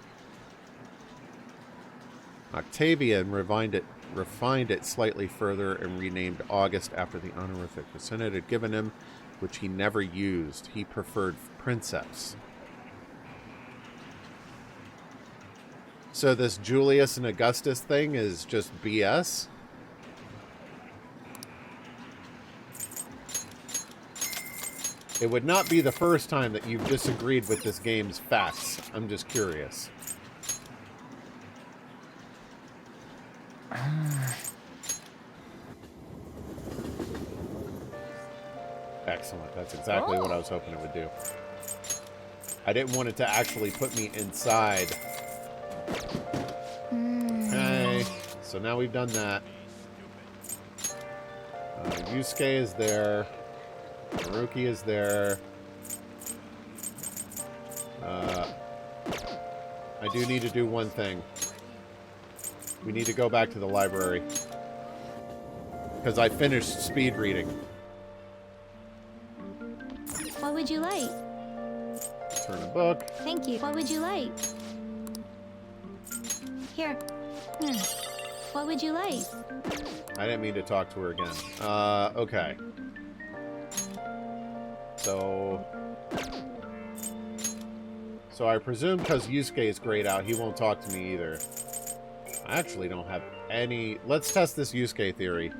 Octavian refined it slightly further and renamed August after the honorific the Senate had given him, which he never used. He preferred princeps. So this Julius and Augustus thing is just BS? It would not be the first time that you've disagreed with this game's facts. I'm just curious. Excellent. That's exactly what I was hoping it would do. I didn't want it to actually put me inside. Okay. So now we've done that. Yusuke is there. Haruki is I do need to do one thing. We need to go back to the library. Because I finished speed reading. What would you like? Turn a book. Thank you. What would you like? Here. What would you like? I didn't mean to talk to her again. Okay. So I presume because Yusuke is grayed out, he won't talk to me either. I actually don't have any... Let's test this Yusuke theory.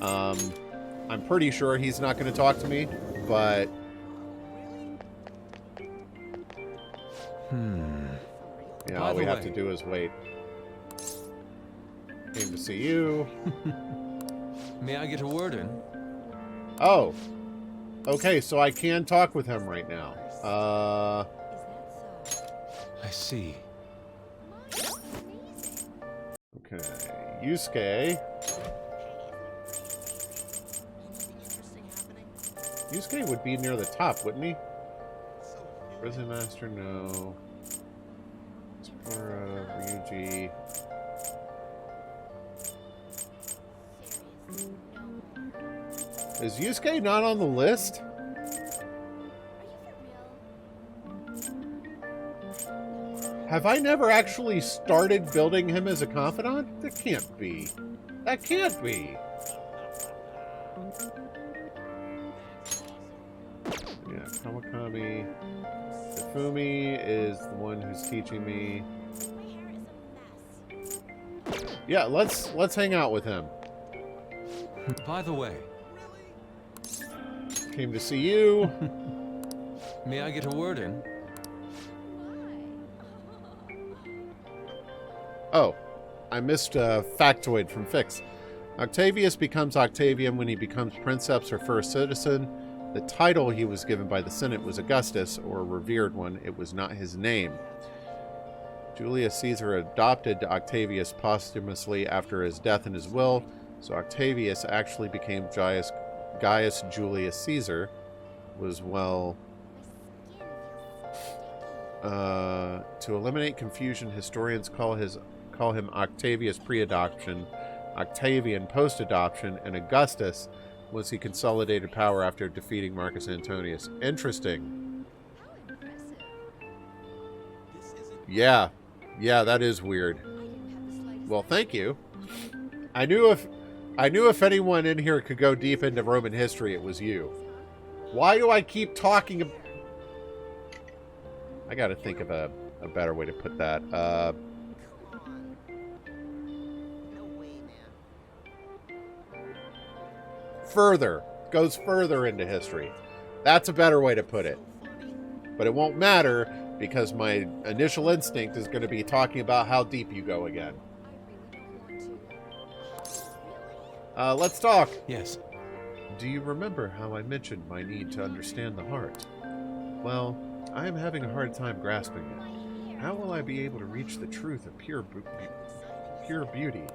I'm pretty sure he's not going to talk to me, but... Yeah, all we have to do is wait. Came to see you. May I get a word in? Oh. Okay, so I can talk with him right now. I see. Okay. Yusuke. Yusuke would be near the top, wouldn't he? Prison Master, no. Explorer, Ryuji. Is Yusuke not on the list? Have I never actually started building him as a confidant? That can't be. That can't be. Yeah, Kawakami. Ifumi is the one who's teaching me. Yeah, let's hang out with him. By the way. Came to see you. May I get a word in? Oh, I missed a factoid from Fix. Octavius becomes Octavian when he becomes princeps or first citizen. The title he was given by the Senate was Augustus, or a revered one. It was not his name. Julius Caesar adopted Octavius posthumously after his death in his will, so Octavius actually became Gaius Julius Caesar. Was, well... to eliminate confusion, historians call him Octavius pre-adoption, Octavian post-adoption, and Augustus once he consolidated power after defeating Marcus Antonius. Interesting. Yeah, that is weird. Well, thank you. I knew if anyone in here could go deep into Roman history, it was you. Why do I keep talking? I got to think of a better way to put that. Goes further into history. That's a better way to put it. But it won't matter because my initial instinct is going to be talking about how deep you go again. Let's talk. Yes. Do you remember how I mentioned my need to understand the heart? Well, I am having a hard time grasping it. How will I be able to reach the truth of pure beauty?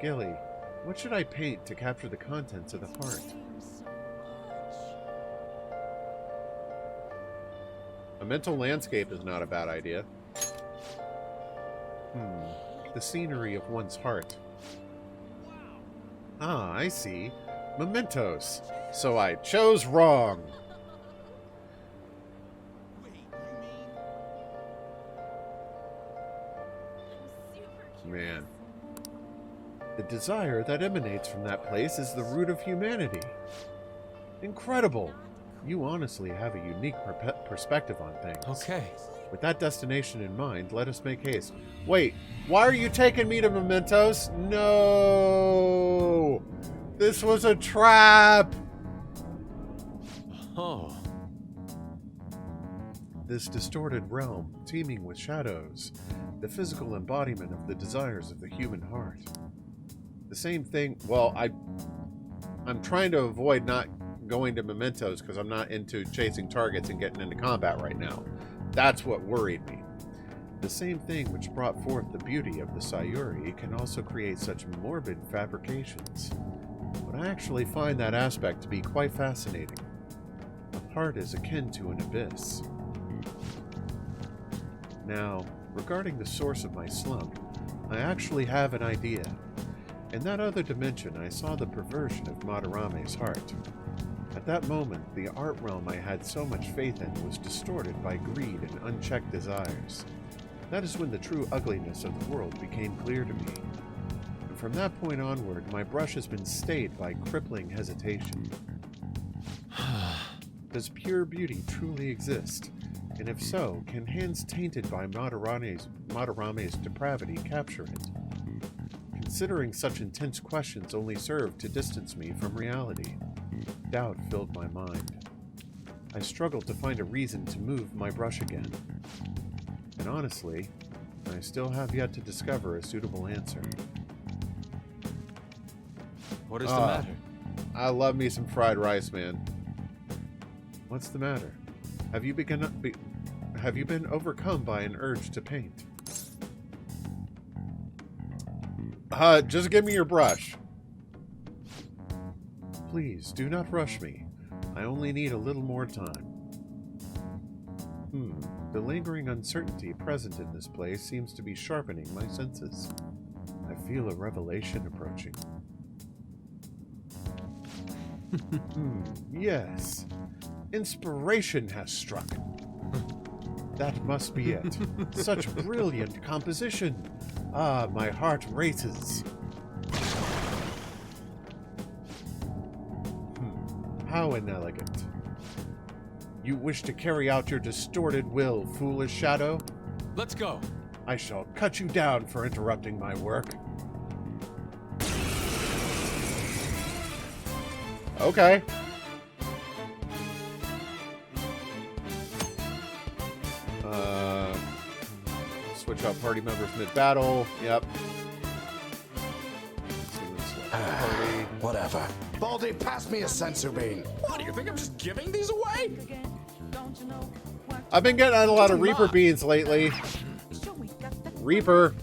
Gilly, what should I paint to capture the contents of the heart? A mental landscape is not a bad idea. The scenery of one's heart. Ah, I see. Mementos. So I chose wrong. Man. The desire that emanates from that place is the root of humanity. Incredible. You honestly have a unique perspective on things. Okay. With that destination in mind, let us make haste. Wait, why are you taking me to Mementos? No! This was a trap! Oh. This distorted realm, teeming with shadows, the physical embodiment of the desires of the human heart. The same thing, well, I'm trying to avoid not going to Mementos because I'm not into chasing targets and getting into combat right now. That's what worried me. The same thing which brought forth the beauty of the Sayuri can also create such morbid fabrications. But I actually find that aspect to be quite fascinating. The heart is akin to an abyss. Now, regarding the source of my slump, I actually have an idea. In that other dimension, I saw the perversion of Madarame's heart. At that moment, the art realm I had so much faith in was distorted by greed and unchecked desires. That is when the true ugliness of the world became clear to me. And from that point onward, my brush has been stayed by crippling hesitation. Does pure beauty truly exist? And if so, can hands tainted by Madarame's depravity capture it? Considering such intense questions only serve to distance me from reality. Doubt filled my mind. I struggled to find a reason to move my brush again. And honestly, I still have yet to discover a suitable answer. What is the matter? I love me some fried rice, man. What's the matter? Have you been overcome by an urge to paint? Just give me your brush. Please, do not rush me. I only need a little more time. The lingering uncertainty present in this place seems to be sharpening my senses. I feel a revelation approaching. Yes. Inspiration has struck. That must be it. Such brilliant composition. Ah, my heart races. How inelegant. You wish to carry out your distorted will, foolish shadow? Let's go. I shall cut you down for interrupting my work. Okay. Switch out party members mid-battle. Yep. Whatever. Baldy, pass me a sensu bean. What, do you think I'm just giving these away? I've been getting a lot of Reaper beans lately. Reaper.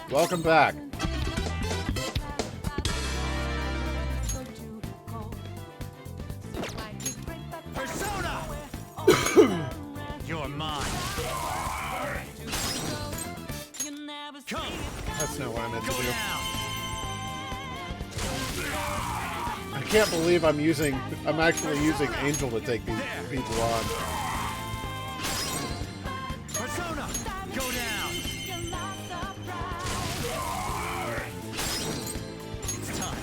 Welcome back. Persona! You're mine. Come. That's not what I meant to do. Down. I can't believe I'm actually using Angel to take these people on. Persona, go down. It's time.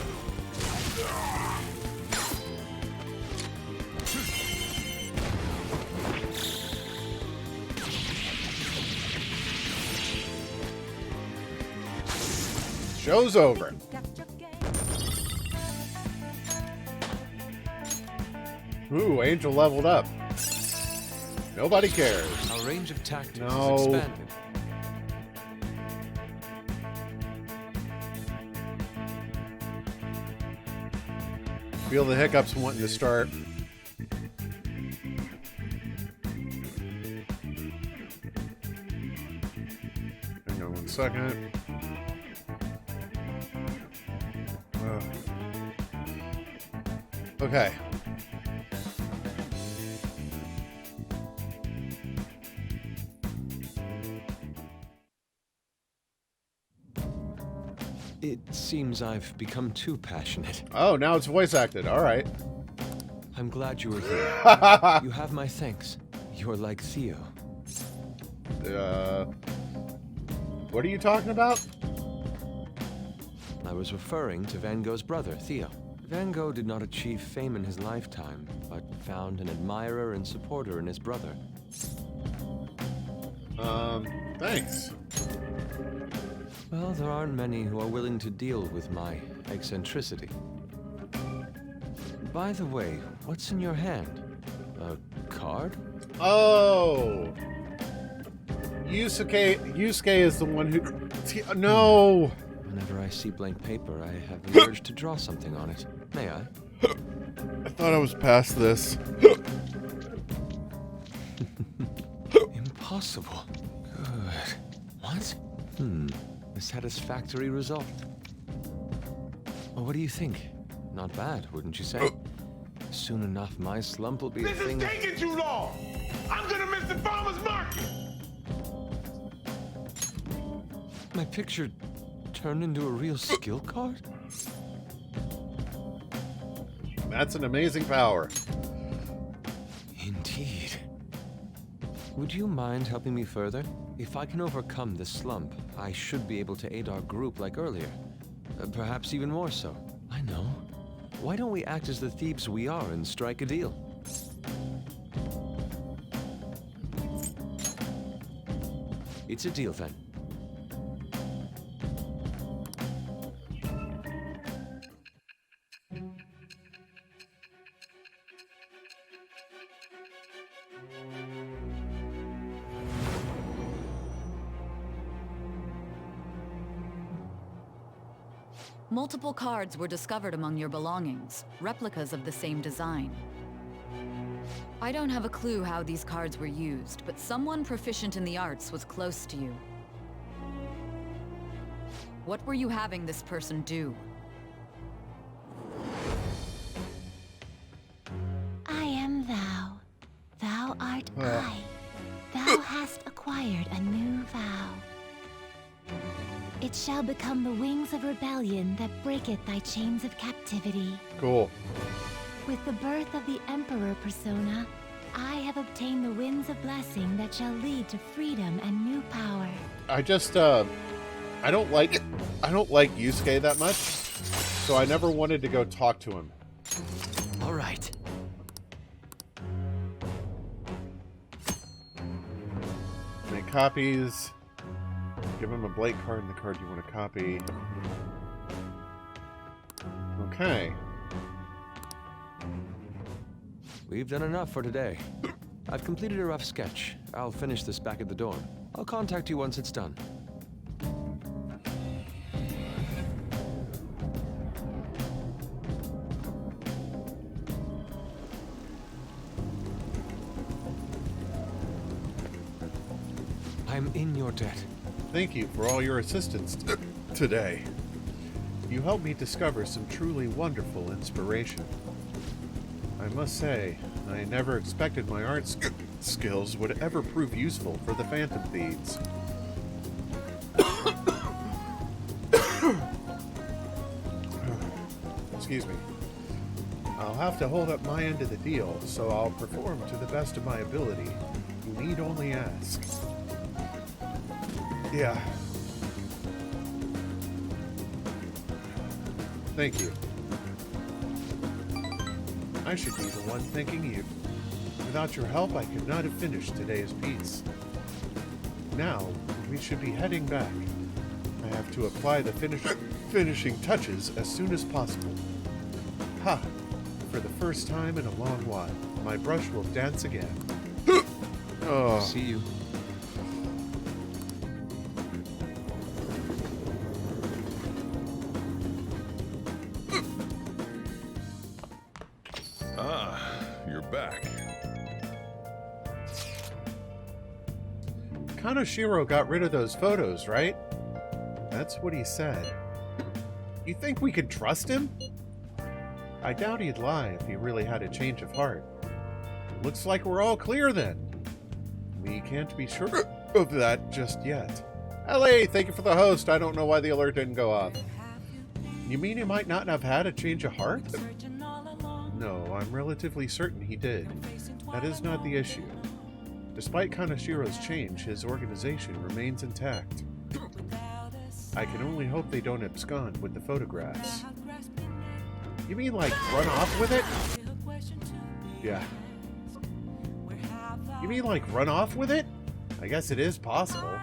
Show's over. Ooh, Angel leveled up. Nobody cares. Our range of tactics No. is expanded. Feel the hiccups wanting to start. Hang on 1 second. Okay. It seems I've become too passionate. Oh, now it's voice acted. All right. I'm glad you were here. You have my thanks. You're like Theo. What are you talking about? I was referring to Van Gogh's brother, Theo. Van Gogh did not achieve fame in his lifetime, but found an admirer and supporter in his brother. Thanks. Well, there aren't many who are willing to deal with my eccentricity. By the way, what's in your hand? A card? Oh. Yusuke is the one who... No! Whenever I see blank paper, I have the urge to draw something on it. May I? I thought I was past this. Impossible. Good. What? A satisfactory result. Well, what do you think? Not bad, wouldn't you say? soon enough, my slump will be a This thing is of... taking too long! I'm gonna miss the farmer's market! My picture turned into a real skill card? That's an amazing power. Indeed. Would you mind helping me further? If I can overcome this slump, I should be able to aid our group like earlier. Perhaps even more so. I know. Why don't we act as the thieves we are and strike a deal? It's a deal then. Multiple cards were discovered among your belongings, replicas of the same design. I don't have a clue how these cards were used, but someone proficient in the arts was close to you. What were you having this person do? I am thou. Thou art I. Thou hast acquired a new vow. It shall become the wings of rebellion that breaketh thy chains of captivity. Cool. With the birth of the Emperor persona, I have obtained the winds of blessing that shall lead to freedom and new power. I just, I don't like Yusuke that much, so I never wanted to go talk to him. All right. Make copies. Give him a blank card and the card you want to copy. Okay. We've done enough for today. I've completed a rough sketch. I'll finish this back at the dorm. I'll contact you once it's done. I'm in your debt. Thank you for all your assistance today. You helped me discover some truly wonderful inspiration. I must say, I never expected my art skills would ever prove useful for the Phantom Thieves. Excuse me. I'll have to hold up my end of the deal, so I'll perform to the best of my ability. You need only ask. Yeah. Thank you. I should be the one thanking you. Without your help, I could not have finished today's piece. Now, we should be heading back. I have to apply the finishing touches as soon as possible. Ha! For the first time in a long while, my brush will dance again. Oh. See you. You're back. Kaneshiro got rid of those photos, right? That's what he said. You think we could trust him? I doubt he'd lie if he really had a change of heart. Looks like we're all clear then. We can't be sure of that just yet. LA, thank you for the host. I don't know why the alert didn't go off. You mean he might not have had a change of heart? No, I'm relatively certain he did. That is not the issue. Despite Kaneshiro's change, his organization remains intact. I can only hope they don't abscond with the photographs. You mean like run off with it? Yeah. You mean like run off with it? I guess it is possible.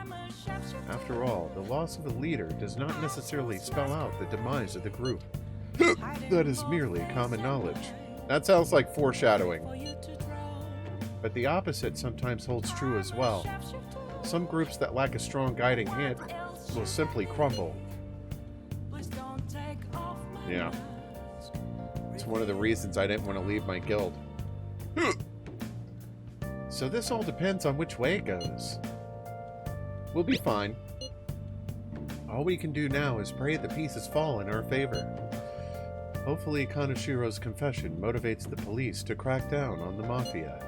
After all, the loss of a leader does not necessarily spell out the demise of the group. That is merely common knowledge. That sounds like foreshadowing. But the opposite sometimes holds true as well. Some groups that lack a strong guiding hand will simply crumble. Yeah. It's one of the reasons I didn't want to leave my guild. So this all depends on which way it goes. We'll be fine. All we can do now is pray the pieces fall in our favor. Hopefully Kaneshiro's confession motivates the police to crack down on the Mafia.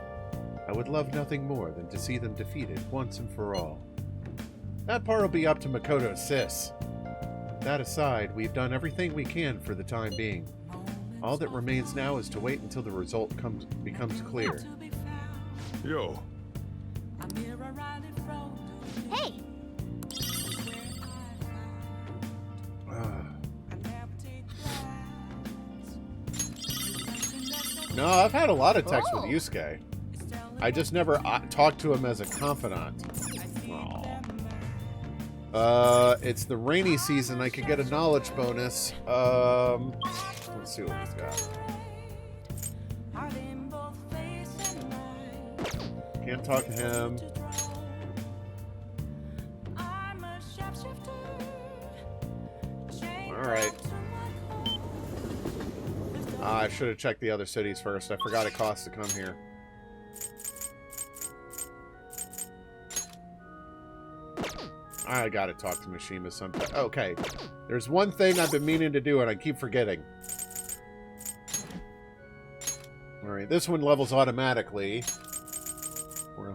I would love nothing more than to see them defeated once and for all. That part will be up to Makoto's sis. That aside, we've done everything we can for the time being. All that remains now is to wait until the result becomes clear. Yo. Hey! No, I've had a lot of texts with Yusuke. I just never talked to him as a confidant. It's the rainy season. I could get a knowledge bonus. Let's see what he's got. Can't talk to him. Alright. I should have checked the other cities first. I forgot it costs to come here. I gotta talk to Mishima sometime. Okay. There's one thing I've been meaning to do and I keep forgetting. Alright, this one levels automatically.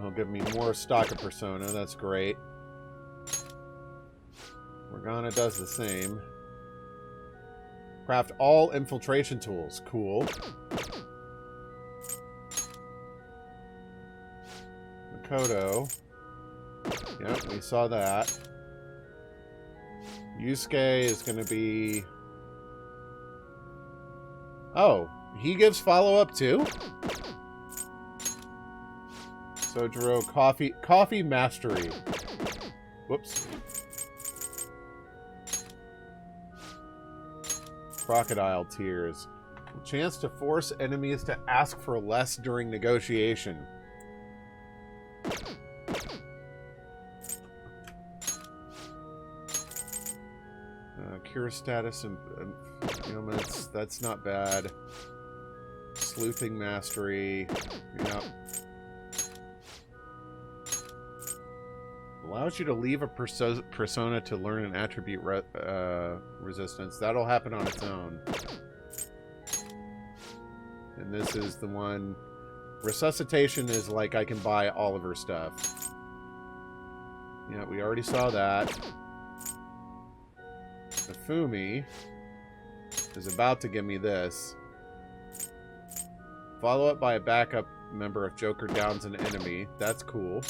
He'll give me more stock of Persona. That's great. Morgana does the same. Craft all infiltration tools. Cool. Makoto. Yep, we saw that. Yusuke is going to be... Oh, he gives follow-up too? Sojiro, coffee mastery. Whoops. Crocodile tears. Chance to force enemies to ask for less during negotiation. Cure status and ailments. That's not bad. Sleuthing mastery. Yep. Allows you to leave a persona to learn an attribute resistance. That'll happen on its own. And this is the one... Resuscitation is like I can buy all of her stuff. Yeah, we already saw that. Fumi is about to give me this. Follow up by a backup member if Joker downs an enemy. That's cool.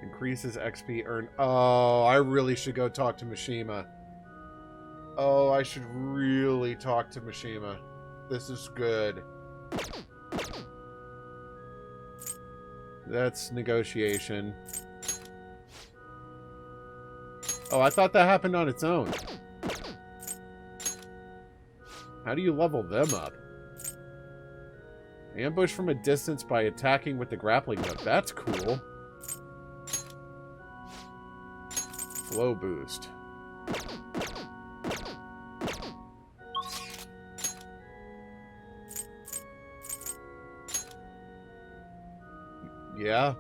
Increases XP earned. Oh, I really should go talk to Mishima. Oh, I should really talk to Mishima. This is good. That's negotiation. Oh, I thought that happened on its own. How do you level them up? Ambush from a distance by attacking with the grappling hook. That's cool. Flow boost. Yeah.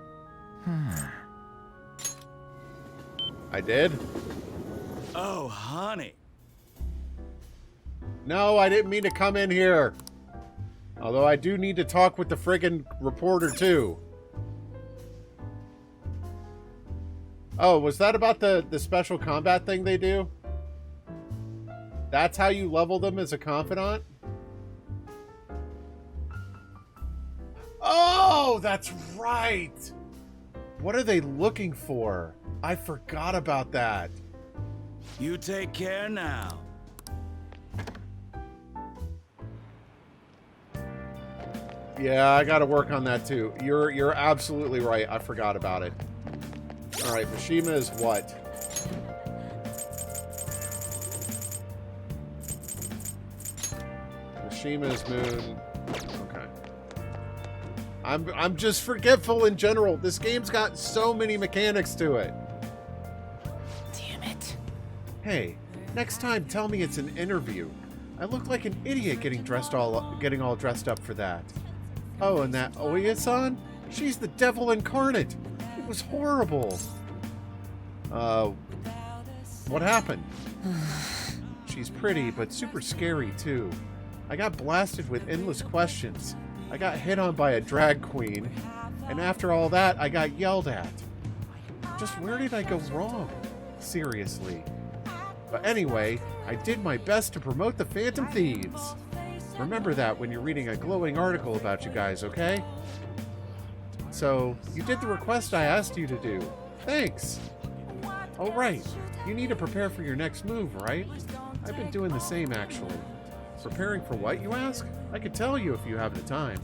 I did? Oh, honey. No, I didn't mean to come in here. Although I do need to talk with the friggin' reporter, too. Oh, was that about the special combat thing they do? That's how you level them as a confidant? Oh, that's right! What are they looking for? I forgot about that. You take care now. Yeah, I gotta work on that too. You're absolutely right. I forgot about it. Alright, Mishima is what? Mishima's moon. Okay. I'm just forgetful in general. This game's got so many mechanics to it. Damn it. Hey, next time tell me it's an interview. I look like an idiot getting all dressed up for that. Oh, and that Oya-san? She's the devil incarnate. It was horrible. What happened? She's pretty, but super scary, too. I got blasted with endless questions. I got hit on by a drag queen. And after all that, I got yelled at. Just where did I go wrong? Seriously. But anyway, I did my best to promote the Phantom Thieves. Remember that when you're reading a glowing article about you guys, okay? So, you did the request I asked you to do. Thanks. Oh, right. You need to prepare for your next move, right? I've been doing the same, actually. Preparing for what, you ask? I could tell you if you have the time.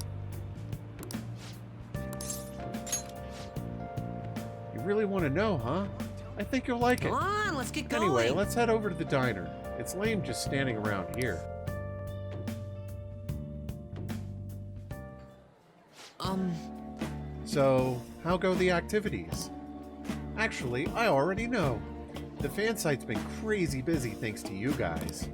You really want to know, huh? I think you'll like it. Come on, let's get going. Anyway, let's head over to the diner. It's lame just standing around here. So, how go the activities? Actually, I already know. The fan site's been crazy busy thanks to you guys.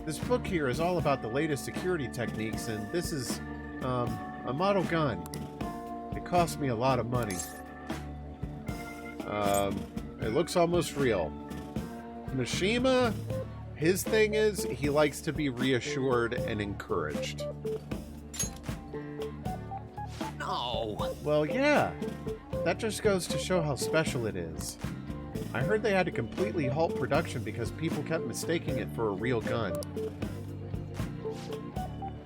This book here is all about the latest security techniques, and this is, a model gun. It cost me a lot of money. It looks almost real. Mishima, his thing is, he likes to be reassured and encouraged. No. Well, yeah. That just goes to show how special it is. I heard they had to completely halt production because people kept mistaking it for a real gun.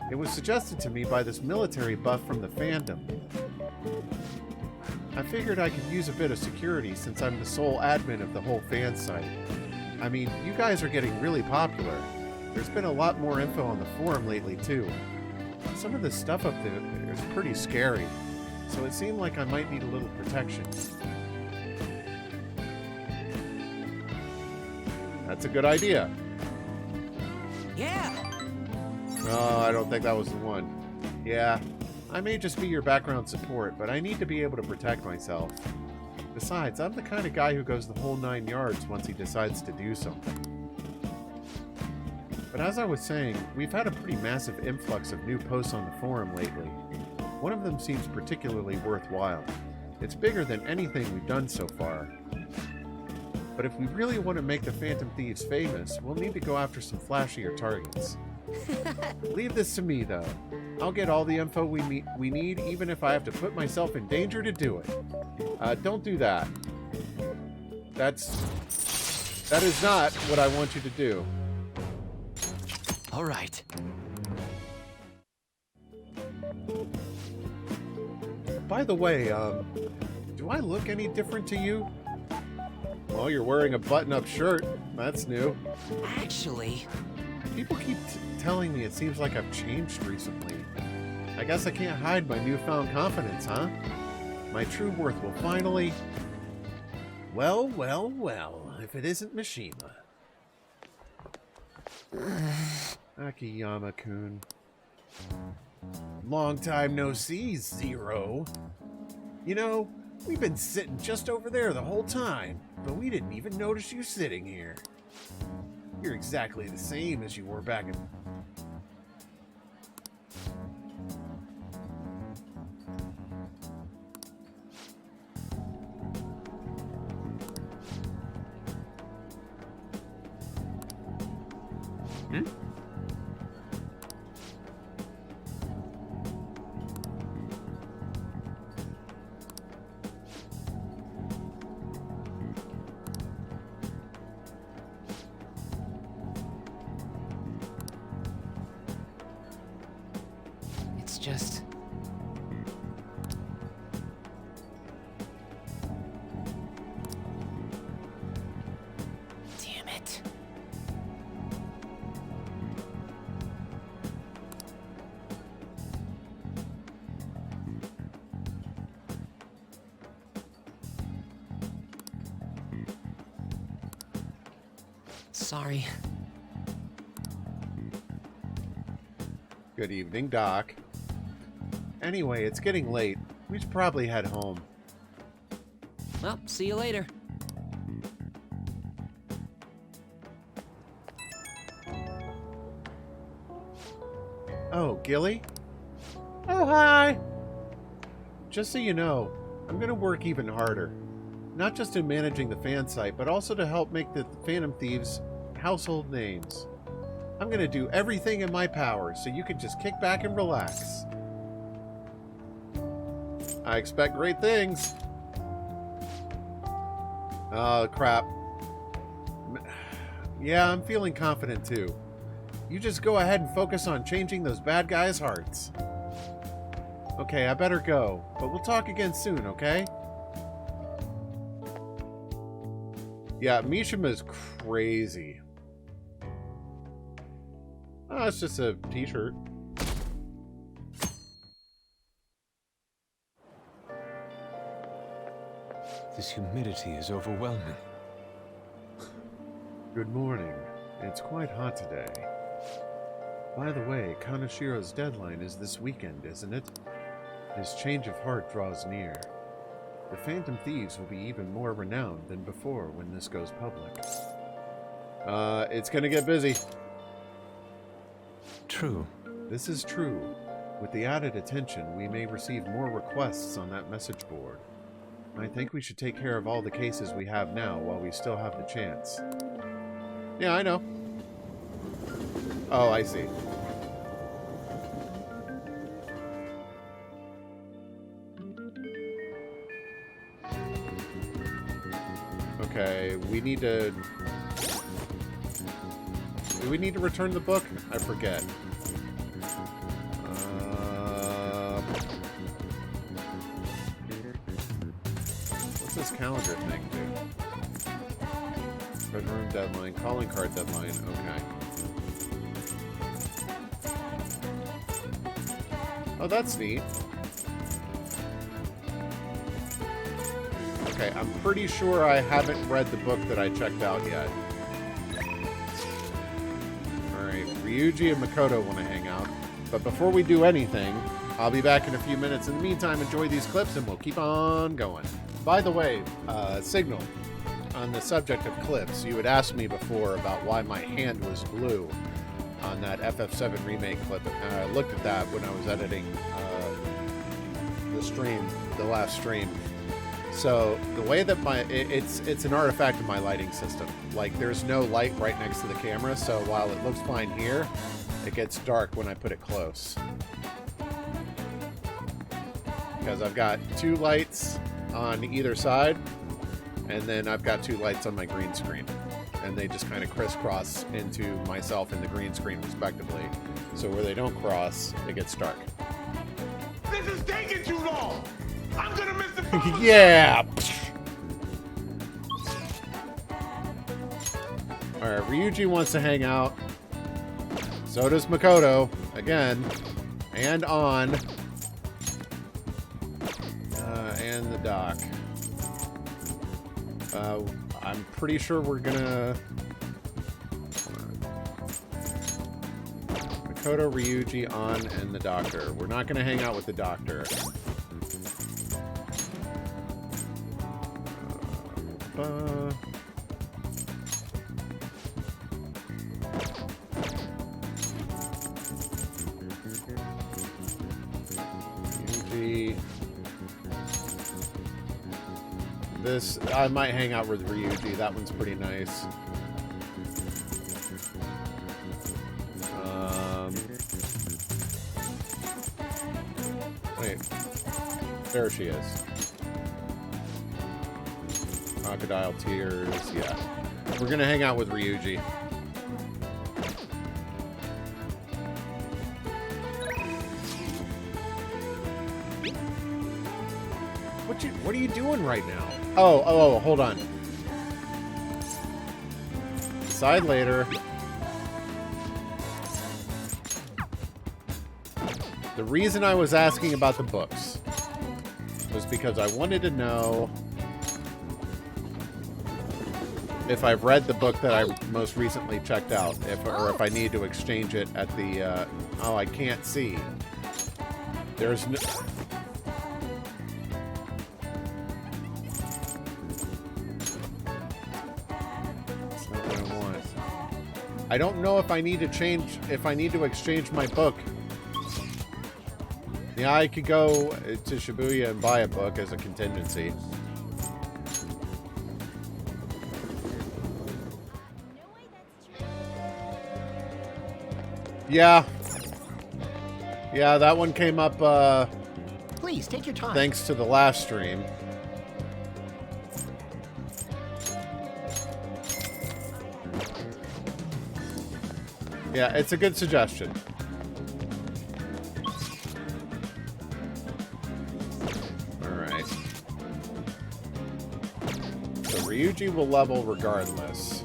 It was suggested to me by this military buff from the fandom. I figured I could use a bit of security since I'm the sole admin of the whole fan site. I mean, you guys are getting really popular. There's been a lot more info on the forum lately, too. Some of the stuff up there is pretty scary, so it seemed like I might need a little protection. That's a good idea. Yeah. Oh, I don't think that was the one. Yeah, I may just be your background support, but I need to be able to protect myself. Besides, I'm the kind of guy who goes the whole 9 yards once he decides to do something. But as I was saying, we've had a pretty massive influx of new posts on the forum lately. One of them seems particularly worthwhile. It's bigger than anything we've done so far. But if we really want to make the Phantom Thieves famous, we'll need to go after some flashier targets. Leave this to me, though. I'll get all the info we need, even if I have to put myself in danger to do it. Don't do that. That is not what I want you to do. All right. By the way, do I look any different to you? Well, you're wearing a button-up shirt. That's new. Actually... People keep telling me it seems like I've changed recently. I guess I can't hide my newfound confidence, huh? My true worth will finally... Well, well, well, if it isn't Mishima. Akiyama-kun. Long time no see, Zero. You know, we've been sitting just over there the whole time, but we didn't even notice you sitting here. You're exactly the same as you were back in... It's just... Damn it. Sorry. Good evening, Doc. Anyway, it's getting late. We should probably head home. Well, see you later. Oh, Gilly? Oh, hi! Just so you know, I'm gonna work even harder. Not just in managing the fan site, but also to help make the Phantom Thieves household names. I'm going to do everything in my power, so you can just kick back and relax. I expect great things. Oh, crap. Yeah, I'm feeling confident too. You just go ahead and focus on changing those bad guys' hearts. Okay, I better go, but we'll talk again soon, okay? Yeah, Mishima's crazy. Oh, it's just a t-shirt. This humidity is overwhelming. Good morning. It's quite hot today. By the way, Kaneshiro's deadline is this weekend, isn't it? His change of heart draws near. The Phantom Thieves will be even more renowned than before when this goes public. It's gonna get busy. True. This is true. With the added attention, we may receive more requests on that message board. I think we should take care of all the cases we have now while we still have the chance. Yeah, I know. Oh, I see. Okay, we need to... Do we need to return the book? I forget. What's this calendar thing do? Bedroom deadline, calling card deadline, okay. Oh, that's neat. Okay, I'm pretty sure I haven't read the book that I checked out yet. Alright, Ryuji and Makoto want to hang out. But before we do anything, I'll be back in a few minutes. In the meantime, enjoy these clips and we'll keep on going. By the way, Signal, on the subject of clips, you had asked me before about why my hand was blue on that FF7 remake clip. And I looked at that when I was editing the last stream. So the way that it's an artifact of my lighting system. Like there's no light right next to the camera, so while it looks fine here, it gets dark when I put it close. Because I've got two lights on either side, and then I've got two lights on my green screen. And they just kind of crisscross into myself and the green screen respectively. So where they don't cross, it gets dark. This is taking too long! I'm gonna miss the farmer's Yeah! Alright, Ryuji wants to hang out. So does Makoto. Again. And on. And the dock. I'm pretty sure we're gonna... Makoto, Ryuji, on, and the doctor. We're not gonna hang out with the doctor. Ryuji. This, I might hang out with Ryuji. That one's pretty nice. Wait. There she is. Crocodile tears, yeah. We're gonna hang out with Ryuji. What are you doing right now? Oh, hold on. Decide later. The reason I was asking about the books was because I wanted to know if I've read the book that I most recently checked out, or if I need to exchange it at the, oh, I can't see. There's no... That's not what I want. I don't know if I need to exchange my book. Yeah, I could go to Shibuya and buy a book as a contingency. Yeah. Yeah, that one came up, Please, take your time. thanks to the last stream. Yeah, it's a good suggestion. Alright. So Ryuji will level regardless.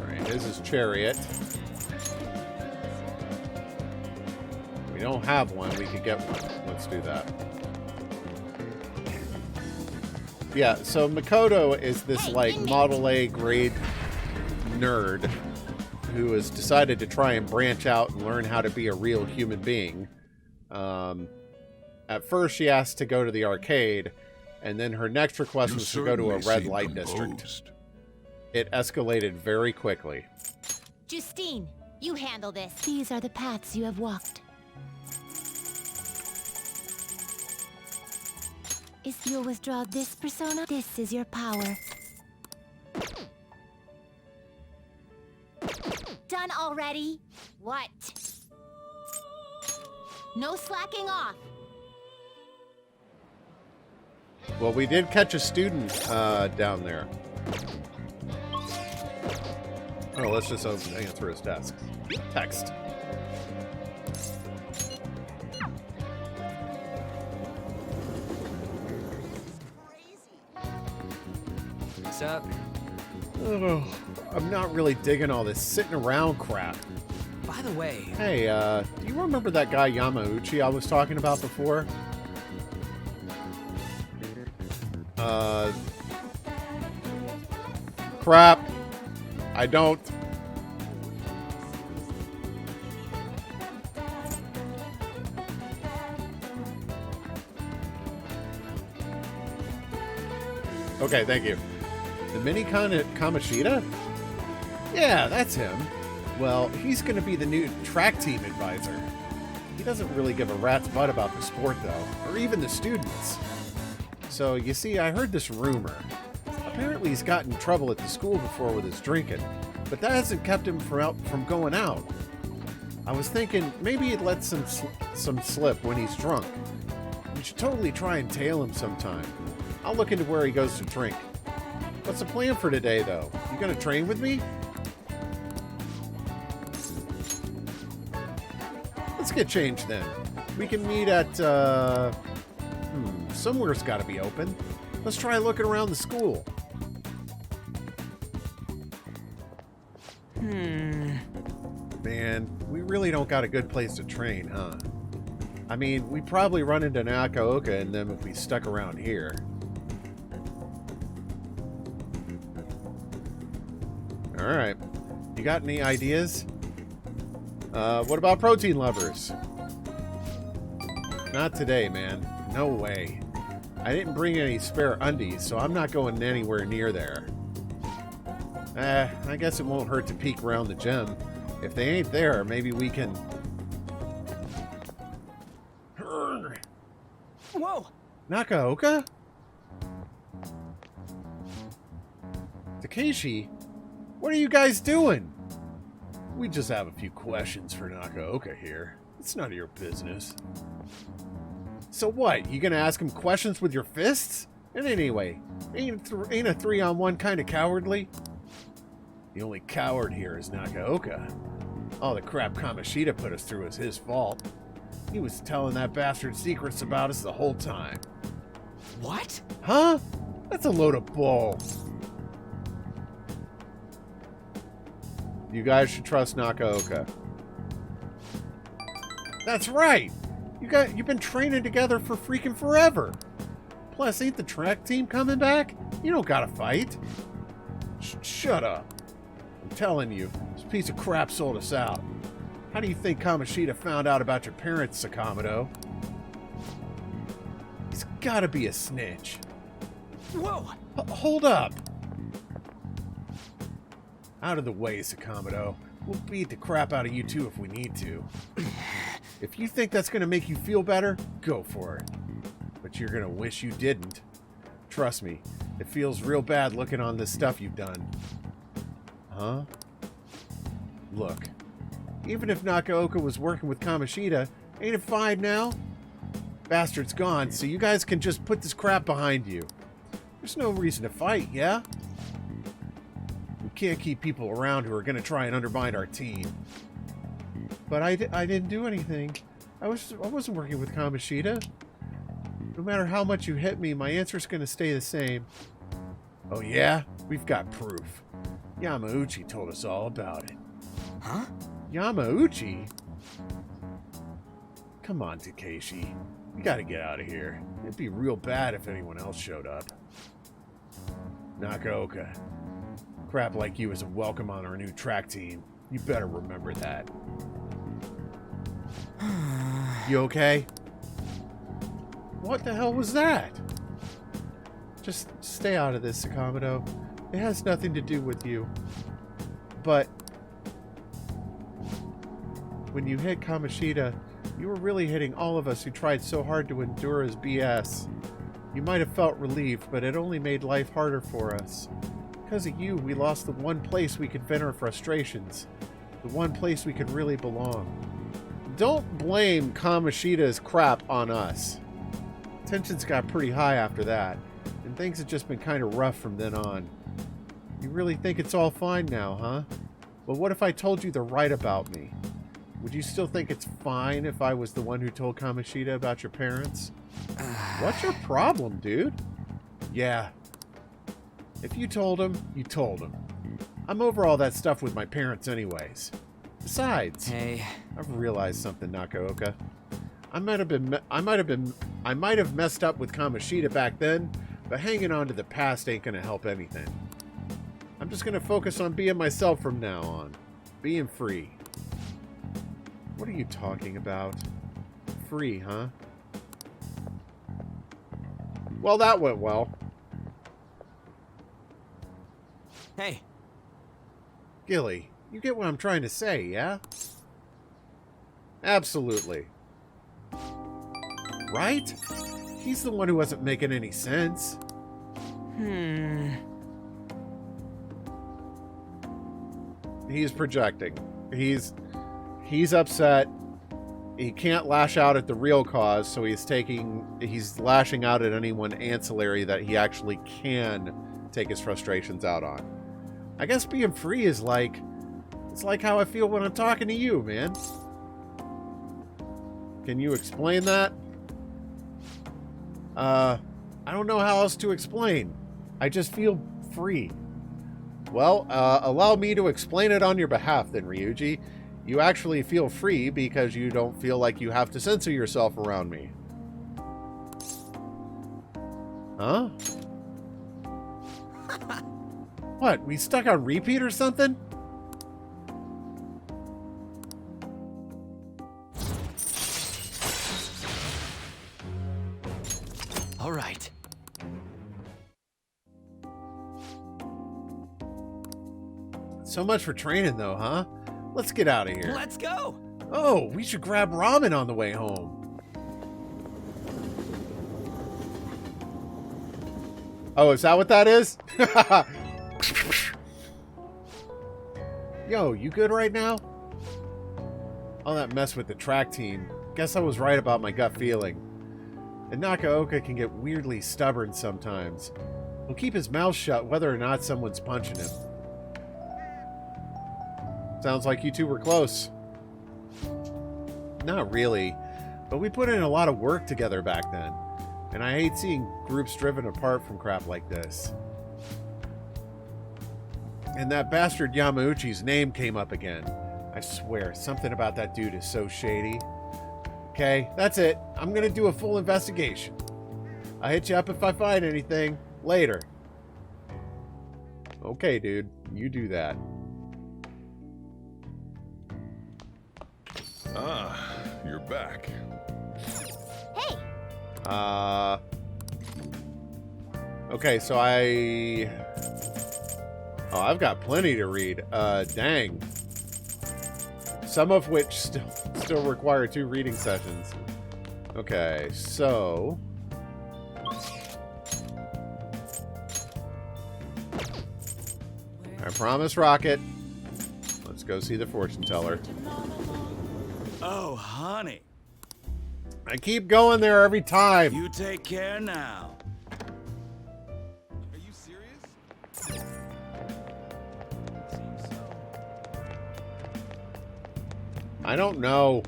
Alright, his is Chariot. We don't have one, we could get one. Let's do that. Yeah, so Makoto is this, like, Model A grade nerd who has decided to try and branch out and learn how to be a real human being. At first, she asked to go to the arcade, and then her next request was to go to a red light district. It escalated very quickly. Justine, you handle this. These are the paths you have walked. If you'll withdraw this persona, this is your power. Done already? What? No slacking off. Well, we did catch a student down there. Oh, let's just answer his desk. Text. What's up? Oh, I'm not really digging all this sitting around crap. By the way... Hey, do you remember that guy Yamauchi I was talking about before? Crap. I don't. Okay, thank you. The mini Kamishita? Yeah, that's him. Well, he's going to be the new track team advisor. He doesn't really give a rat's butt about the sport, though, or even the students. So, you see, I heard this rumor. Apparently he's gotten in trouble at the school before with his drinking, but that hasn't kept him from going out. I was thinking maybe he'd let some slip when he's drunk. We should totally try and tail him sometime. I'll look into where he goes to drink. What's the plan for today, though? You gonna train with me? Let's get changed then. We can meet at, somewhere's gotta be open. Let's try looking around the school. Man, we really don't got a good place to train, huh? I mean, we'd probably run into Nakaoka and them if we stuck around here. Alright. You got any ideas? What about protein lovers? Not today, man. No way. I didn't bring any spare undies, so I'm not going anywhere near there. I guess it won't hurt to peek around the gym. If they ain't there, maybe we can... Whoa! Nakaoka? Takeshi? What are you guys doing? We just have a few questions for Nakaoka here. It's none of your business. So what? You gonna ask him questions with your fists? And anyway, ain't a 3-on-1 kind of cowardly? The only coward here is Nakaoka. All the crap Kamishita put us through is his fault. He was telling that bastard secrets about us the whole time. What? Huh? That's a load of bull. You guys should trust Nakaoka. That's right! You've been training together for freaking forever! Plus, ain't the track team coming back? You don't gotta fight. Shut up. I'm telling you, this piece of crap sold us out. How do you think Kamishita found out about your parents, Sakamoto? He's gotta be a snitch. Whoa! Hold up! Out of the way, Sakamoto. We'll beat the crap out of you two if we need to. If you think that's gonna make you feel better, go for it. But you're gonna wish you didn't. Trust me, It feels real bad looking on this stuff you've done. Huh? Look, even if Nakaoka was working with Kamoshida, ain't it fine now? Bastard's gone, so you guys can just put this crap behind you. There's no reason to fight, yeah? We can't keep people around who are going to try and undermine our team. But I didn't do anything. I wasn't working with Kamoshida. No matter how much you hit me, my answer's going to stay the same. Oh yeah? We've got proof. Yamauchi told us all about it. Huh? Yamauchi? Come on, Takeshi. We gotta get out of here. It'd be real bad if anyone else showed up. Nakaoka. Crap like you isn't welcome on our new track team. You better remember that. You okay? What the hell was that? Just stay out of this, Sakamoto. It has nothing to do with you. But when you hit Kamoshida, you were really hitting all of us who tried so hard to endure his BS. You might have felt relieved, but it only made life harder for us. Because of you, we lost the one place we could vent our frustrations. The one place we could really belong. Don't blame Kamoshida's crap on us. Tensions got pretty high after that, and things have just been kind of rough from then on. You really think it's all fine now, huh? But what if I told you the right about me? Would you still think it's fine if I was the one who told Kamoshida about your parents? What's your problem, dude? Yeah. If you told him, you told him. I'm over all that stuff with my parents anyways. Besides, Hey. I've realized something, Nakaoka. I might have messed up with Kamoshida back then, but hanging on to the past ain't gonna help anything. I'm just gonna focus on being myself from now on. Being free. What are you talking about? Free, huh? Well, that went well. Hey. Gilly, you get what I'm trying to say, yeah? Absolutely. Right? He's the one who wasn't making any sense. He's projecting. He's upset. He can't lash out at the real cause, so he's lashing out at anyone ancillary that he actually can take his frustrations out on. I guess being free is it's like how I feel when I'm talking to you, man. Can you explain that? I don't know how else to explain. I just feel free. Well, allow me to explain it on your behalf then, Ryuji. You actually feel free because you don't feel like you have to censor yourself around me. Huh? What, we stuck on repeat or something? All right. So much for training though, huh? Let's get out of here. Let's go. Oh, we should grab ramen on the way home. Oh, is that what that is? Yo, you good right now? All that mess with the track team. Guess I was right about my gut feeling. And Nakaoka can get weirdly stubborn sometimes. He'll keep his mouth shut whether or not someone's punching him. Sounds like you two were close. Not really, but we put in a lot of work together back then. And I hate seeing groups driven apart from crap like this. And that bastard Yamauchi's name came up again. I swear, something about that dude is so shady. Okay, that's it. I'm gonna do a full investigation. I'll hit you up if I find anything. Later. Okay, dude. You do that. Ah, you're back. Hey! Okay, so I've got plenty to read. Dang. Some of which still require 2 reading sessions. Okay, so I promise, Rocket. Let's go see the fortune teller. Oh, honey. I keep going there every time. You take care now. Are you serious? Seems so. I don't know.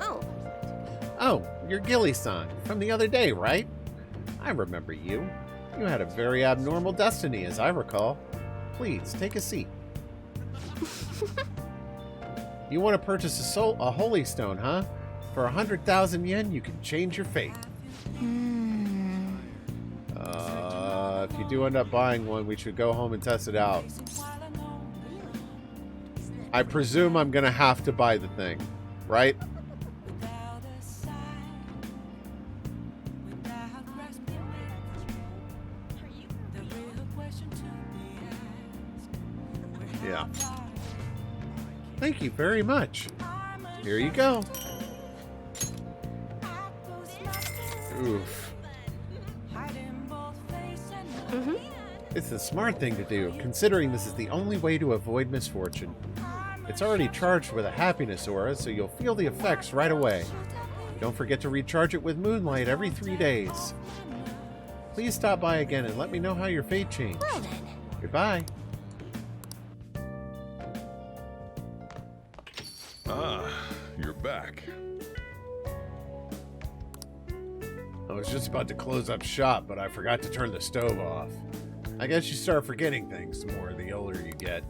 Oh. Oh, you're Gilly-san from the other day, right? I remember you. You had a very abnormal destiny, as I recall. Please, take a seat. You want to purchase a holy stone, huh? For 100,000 yen, you can change your fate. If you do end up buying one, we should go home and test it out. I presume I'm going to have to buy the thing, right? Yeah. Thank you very much. Here you go. Oof. It's the smart thing to do, considering this is the only way to avoid misfortune. It's already charged with a happiness aura, so you'll feel the effects right away. Don't forget to recharge it with moonlight every 3 days. Please stop by again and let me know how your fate changed. Well then. Goodbye. Ah, you're back. I was just about to close up shop, but I forgot to turn the stove off. I guess you start forgetting things more the older you get.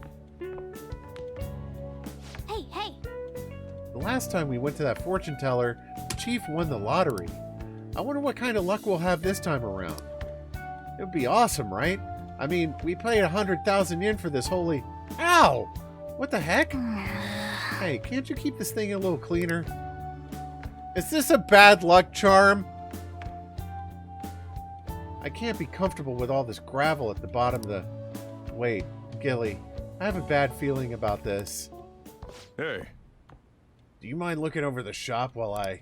Hey, hey. The last time we went to that fortune teller, the chief won the lottery. I wonder what kind of luck we'll have this time around. It would be awesome, right? I mean, we paid 100,000 yen for this holy... Ow! What the heck? Hey, can't you keep this thing a little cleaner? Is this a bad luck charm? I can't be comfortable with all this gravel at the bottom of the... Wait, Gilly, I have a bad feeling about this. Hey. Do you mind looking over the shop while I...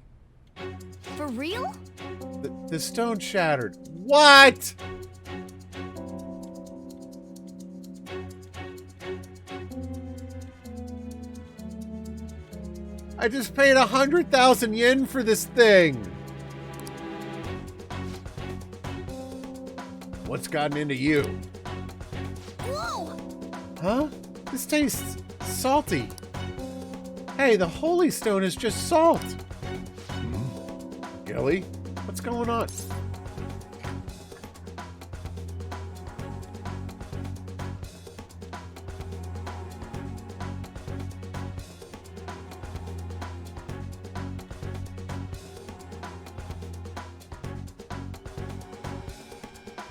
For real? The stone shattered. What? I just paid 100,000 yen for this thing. What's gotten into you? Whoa! Huh? This tastes salty. Hey, the holy stone is just salt. Gilly, what's going on?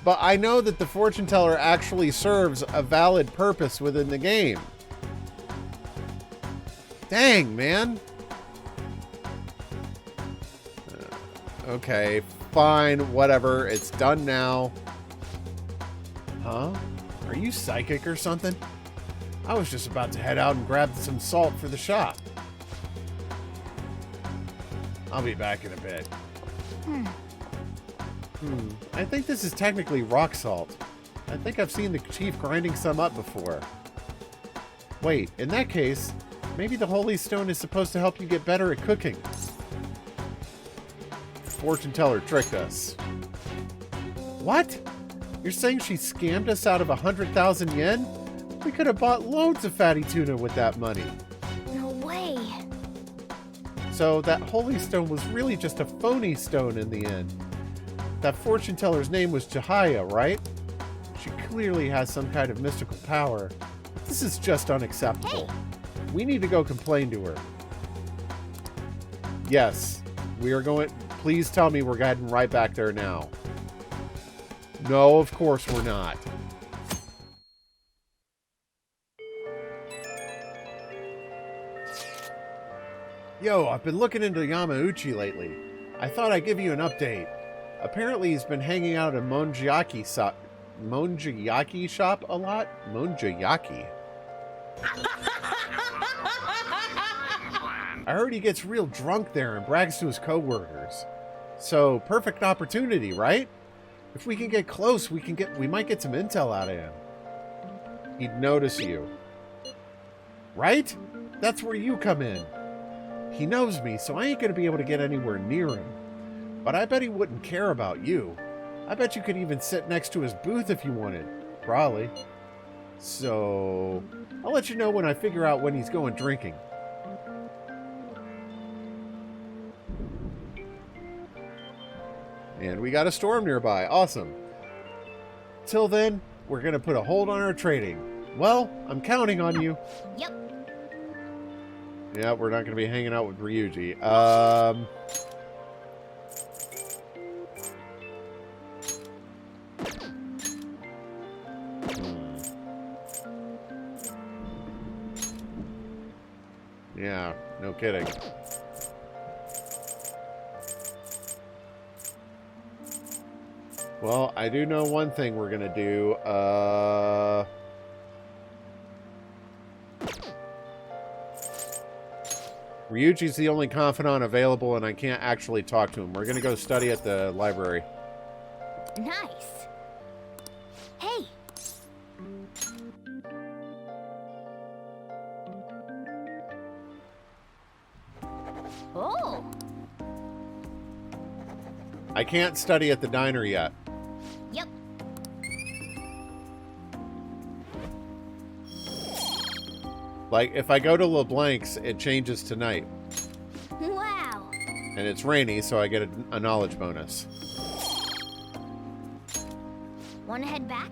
But I know that the fortune teller actually serves a valid purpose within the game. Dang, man. Okay, fine, whatever. It's done now. Huh? Are you psychic or something? I was just about to head out and grab some salt for the shop. I'll be back in a bit. I think this is technically rock salt. I think I've seen the chief grinding some up before. Wait, in that case, maybe the holy stone is supposed to help you get better at cooking. The fortune teller tricked us. What? You're saying she scammed us out of 100,000 yen? We could have bought loads of fatty tuna with that money. No way. So that holy stone was really just a phony stone in the end. That fortune teller's name was Chihaya, right? She clearly has some kind of mystical power. This is just unacceptable. Hey. We need to go complain to her. Yes, we are going... Please tell me we're heading right back there now. No, of course we're not. Yo, I've been looking into Yamauchi lately. I thought I'd give you an update. Apparently he's been hanging out at Monjayaki shop a lot? Monjayaki. I heard he gets real drunk there and brags to his coworkers. So, perfect opportunity, right? If we can get close, we might get some intel out of him. he'd notice you. Right? That's where you come in. He knows me, so I ain't gonna be able to get anywhere near him. But I bet he wouldn't care about you. I bet you could even sit next to his booth if you wanted. Probably. So, I'll let you know when I figure out when he's going drinking. And we got a storm nearby. Awesome. Till then, we're going to put a hold on our trading. Well, I'm counting on you. Yep. Yeah, we're not going to be hanging out with Ryuji. Yeah, no kidding. Well, I do know one thing we're going to do. Ryuji's the only confidant available, and I can't actually talk to him. We're going to go study at the library. Nice. Hey. Oh. I can't study at the diner yet. Yep. Like, if I go to LeBlanc's, it changes to night. Wow. And it's rainy, so I get a knowledge bonus. Wanna head back?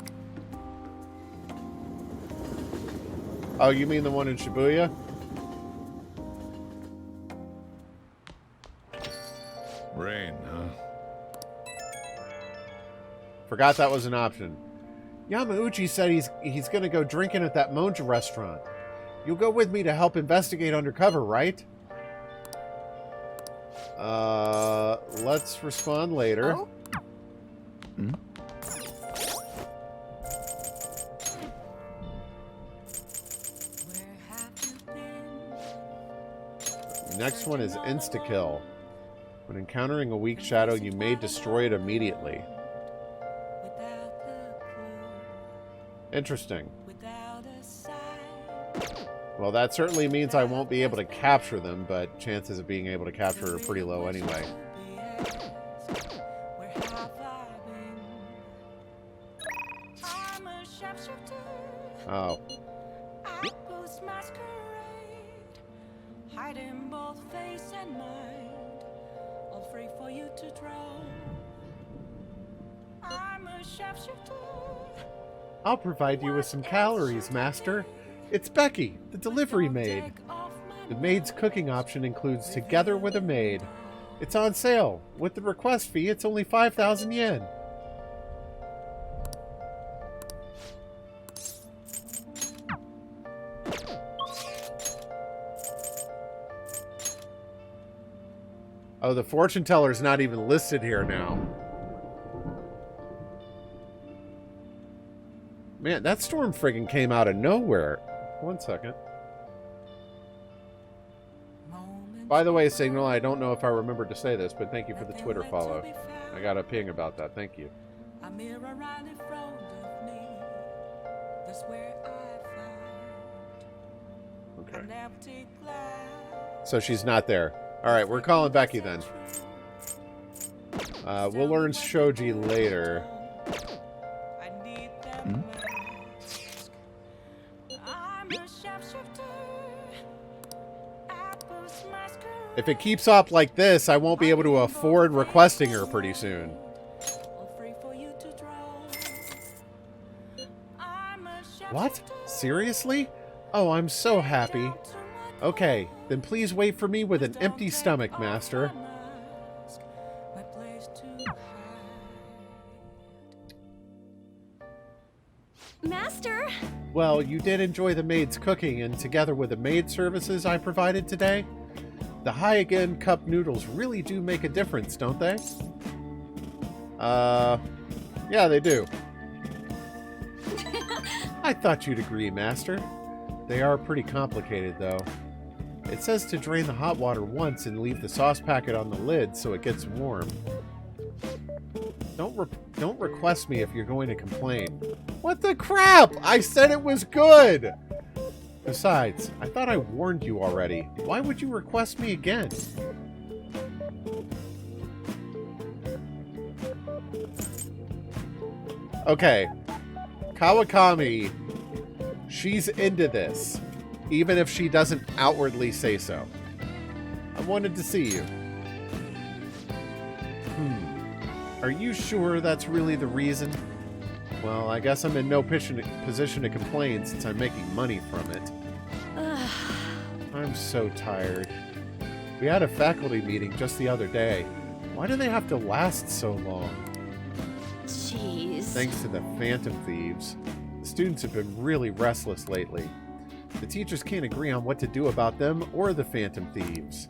Oh, you mean the one in Shibuya? Rain, huh? Forgot that was an option. Yamauchi said he's going to go drinking at that Monja restaurant. You'll go with me to help investigate undercover, right? Let's respond later. Oh? Hmm? Next one is insta-kill. When encountering a weak shadow, you may destroy it immediately. Interesting. Well, that certainly means I won't be able to capture them, but chances of being able to capture are pretty low anyway. Oh. I'll provide you with some calories, Master. It's Becky, the delivery maid. The maid's cooking option includes Together with a Maid. It's on sale. With the request fee, it's only 5,000 yen. Oh, the fortune teller's not even listed here now. Man, that storm friggin' came out of nowhere. 1 second. By the way, Signal, I don't know if I remembered to say this, but thank you for the Twitter follow. I got a ping about that. Thank you. Okay. So she's not there. Alright, we're calling Becky then. We'll learn Shoji later. Hmm? If it keeps up like this, I won't be able to afford requesting her pretty soon. What? Seriously? Oh, I'm so happy. Okay, then please wait for me with an empty stomach, Master. Master? Well, you did enjoy the maid's cooking, and together with the maid services I provided today, the High-Again Cup noodles really do make a difference, don't they? Yeah, they do. I thought you'd agree, Master. They are pretty complicated, though. It says to drain the hot water once and leave the sauce packet on the lid so it gets warm. Don't request me if you're going to complain. What the crap? I said it was good! Besides, I thought I warned you already. Why would you request me again? Okay. Kawakami, she's into this, even if she doesn't outwardly say so. I wanted to see you. Are you sure that's really the reason? Well, I guess I'm in no position to complain since I'm making money from it. I'm so tired. We had a faculty meeting just the other day. Why do they have to last so long? Jeez. Thanks to the Phantom Thieves. The students have been really restless lately. The teachers can't agree on what to do about them or the Phantom Thieves.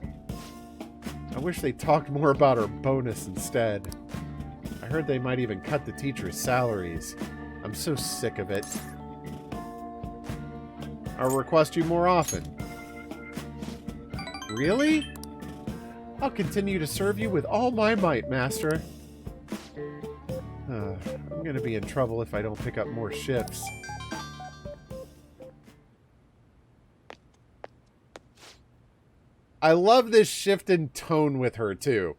I wish they talked more about our bonus instead. I heard they might even cut the teachers' salaries. I'm so sick of it. I'll request you more often. Really? I'll continue to serve you with all my might, Master. I'm gonna be in trouble if I don't pick up more shifts. I love this shift in tone with her, too.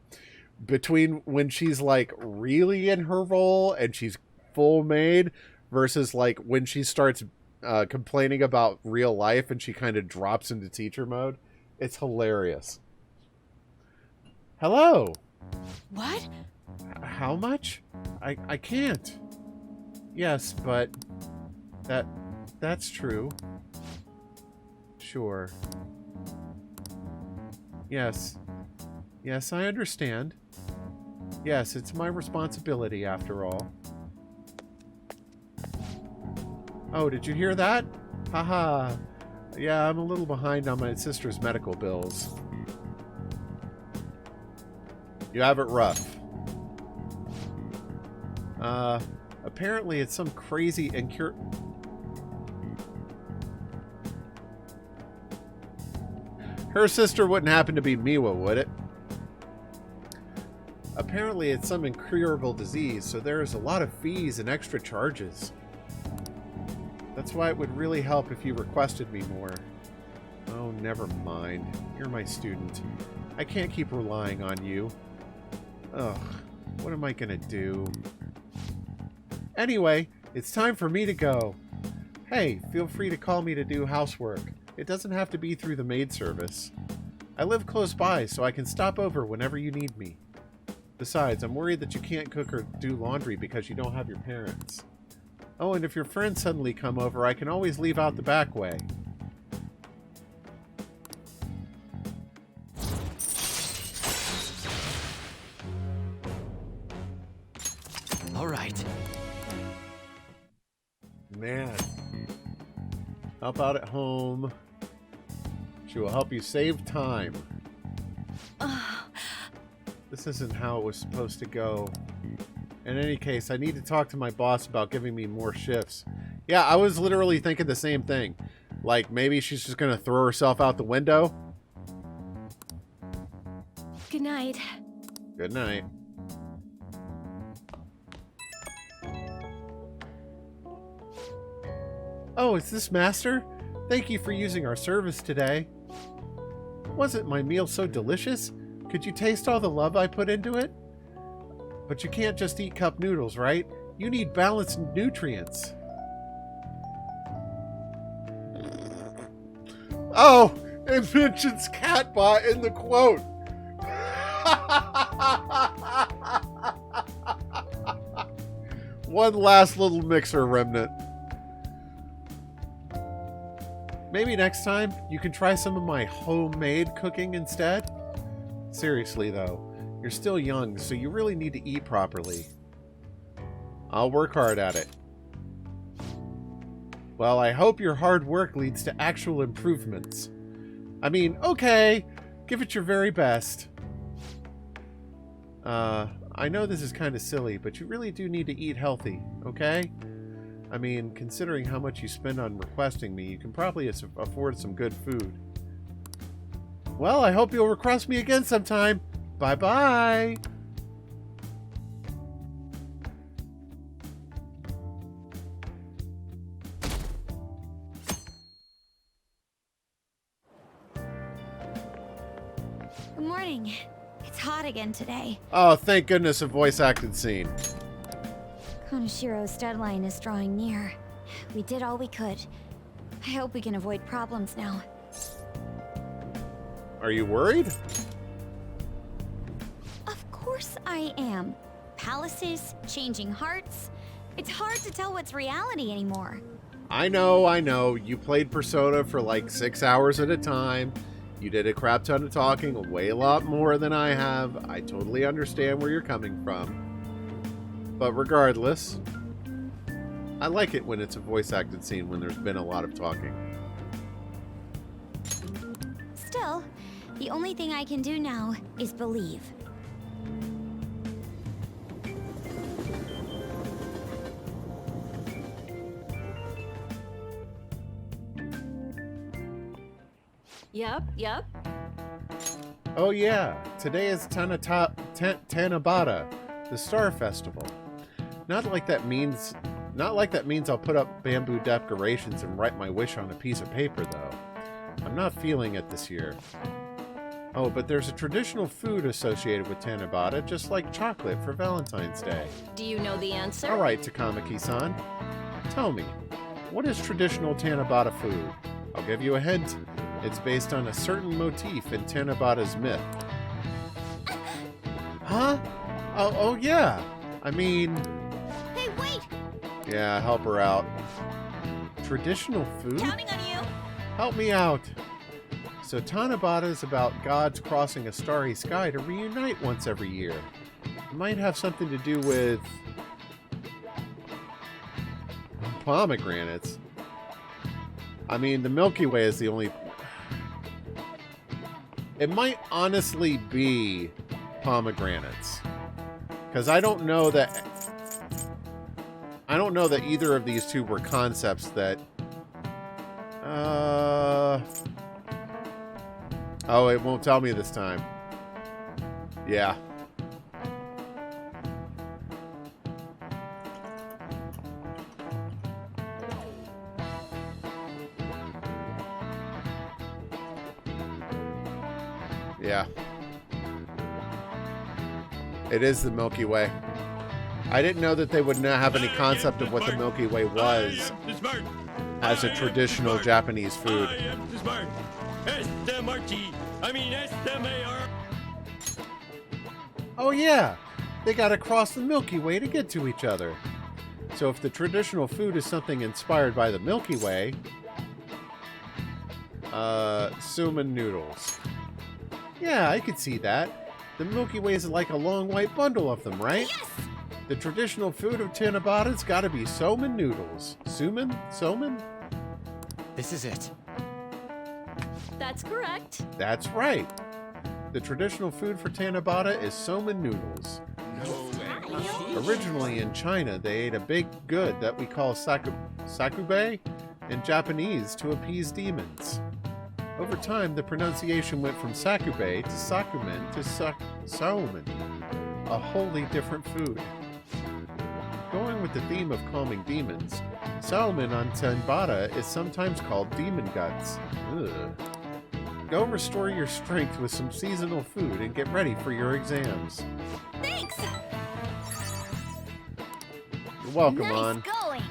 Between when she's, like, really in her role and she's full maid versus, like, when she starts complaining about real life and she kind of drops into teacher mode. It's hilarious. Hello. What? How much? I can't. Yes, but that's true. Sure. Yes. Yes, I understand. Yes, it's my responsibility after all. Oh, did you hear that? Haha. Yeah, I'm a little behind on my sister's medical bills. You have it rough. Apparently it's some crazy Her sister wouldn't happen to be Miwa, would it? Apparently it's some incurable disease, so there's a lot of fees and extra charges. That's why it would really help if you requested me more. Oh, never mind. You're my student. I can't keep relying on you. Ugh, what am I gonna do? Anyway, it's time for me to go. Hey, feel free to call me to do housework. It doesn't have to be through the maid service. I live close by, so I can stop over whenever you need me. Besides, I'm worried that you can't cook or do laundry because you don't have your parents. Oh, and if your friends suddenly come over, I can always leave out the back way. All right. Man. Help out at home. She will help you save time. This isn't how it was supposed to go. In any case, I need to talk to my boss about giving me more shifts. Yeah, I was literally thinking the same thing. Like, maybe she's just going to throw herself out the window. Good night. Good night. Oh, is this Master? Thank you for using our service today. Wasn't my meal so delicious? Could you taste all the love I put into it? But you can't just eat cup noodles, right? You need balanced nutrients. Oh, it mentions Catbot in the quote. One last little mixer remnant. Maybe next time you can try some of my homemade cooking instead? Seriously though, you're still young, so you really need to eat properly. I'll work hard at it. Well, I hope your hard work leads to actual improvements. I mean, okay, give it your very best. I know this is kind of silly, but you really do need to eat healthy, okay? I mean, considering how much you spend on requesting me, you can probably afford some good food. Well, I hope you'll request me again sometime. Bye-bye! morning. It's hot again today. Oh, thank goodness, a voice-acted scene. Kaneshiro's deadline is drawing near. We did all we could. I hope we can avoid problems now. Are you worried? Of course I am. Palaces, changing hearts. It's hard to tell what's reality anymore. I know. You played Persona for like 6 hours at a time. You did a crap ton of talking, way a lot more than I have. I totally understand where you're coming from. But regardless, I like it when it's a voice-acted scene when there's been a lot of talking. Still, the only thing I can do now is believe. Yep. Oh yeah, today is Tanabata, the Star Festival. Not like that means I'll put up bamboo decorations and write my wish on a piece of paper, though. I'm not feeling it this year. Oh, but there's a traditional food associated with Tanabata, just like chocolate for Valentine's Day. Do you know the answer? All right, Takamaki-san. Tell me, what is traditional Tanabata food? I'll give you a hint. It's based on a certain motif in Tanabata's myth. Huh? Oh yeah. I mean... Hey, wait! Yeah, help her out. Traditional food? Counting on you! Help me out. So Tanabata is about gods crossing a starry sky to reunite once every year. It might have something to do with... pomegranates. I mean, the Milky Way is the only... It might honestly be pomegranates. Because I don't know that either of these two were concepts that... Oh, it won't tell me this time. Yeah. Yeah. It is the Milky Way. I didn't know that they would not have any concept of what the Milky Way was as a traditional Japanese food. Oh yeah, they gotta cross the Milky Way to get to each other. So if the traditional food is something inspired by the Milky Way, suman noodles. Yeah, I could see that. The Milky Way is like a long white bundle of them, right? Yes! The traditional food of Tanabata's gotta be somen noodles. Suman? Somen? This is it. That's correct. That's right. The traditional food for Tanabata is somen noodles. Originally in China, they ate a baked good that we call sakube in Japanese to appease demons. Over time, the pronunciation went from sakube to sakumen to somen, a wholly different food. Going with the theme of calming demons, salmon on Tanabata is sometimes called demon guts. Ugh. Go restore your strength with some seasonal food and get ready for your exams. Thanks! You're welcome, Nice on. going!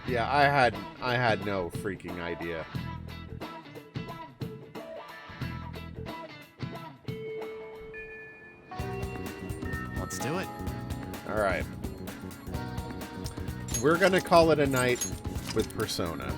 Yeah, I had no freaking idea. Let's do it. All right. We're going to call it a night with Persona.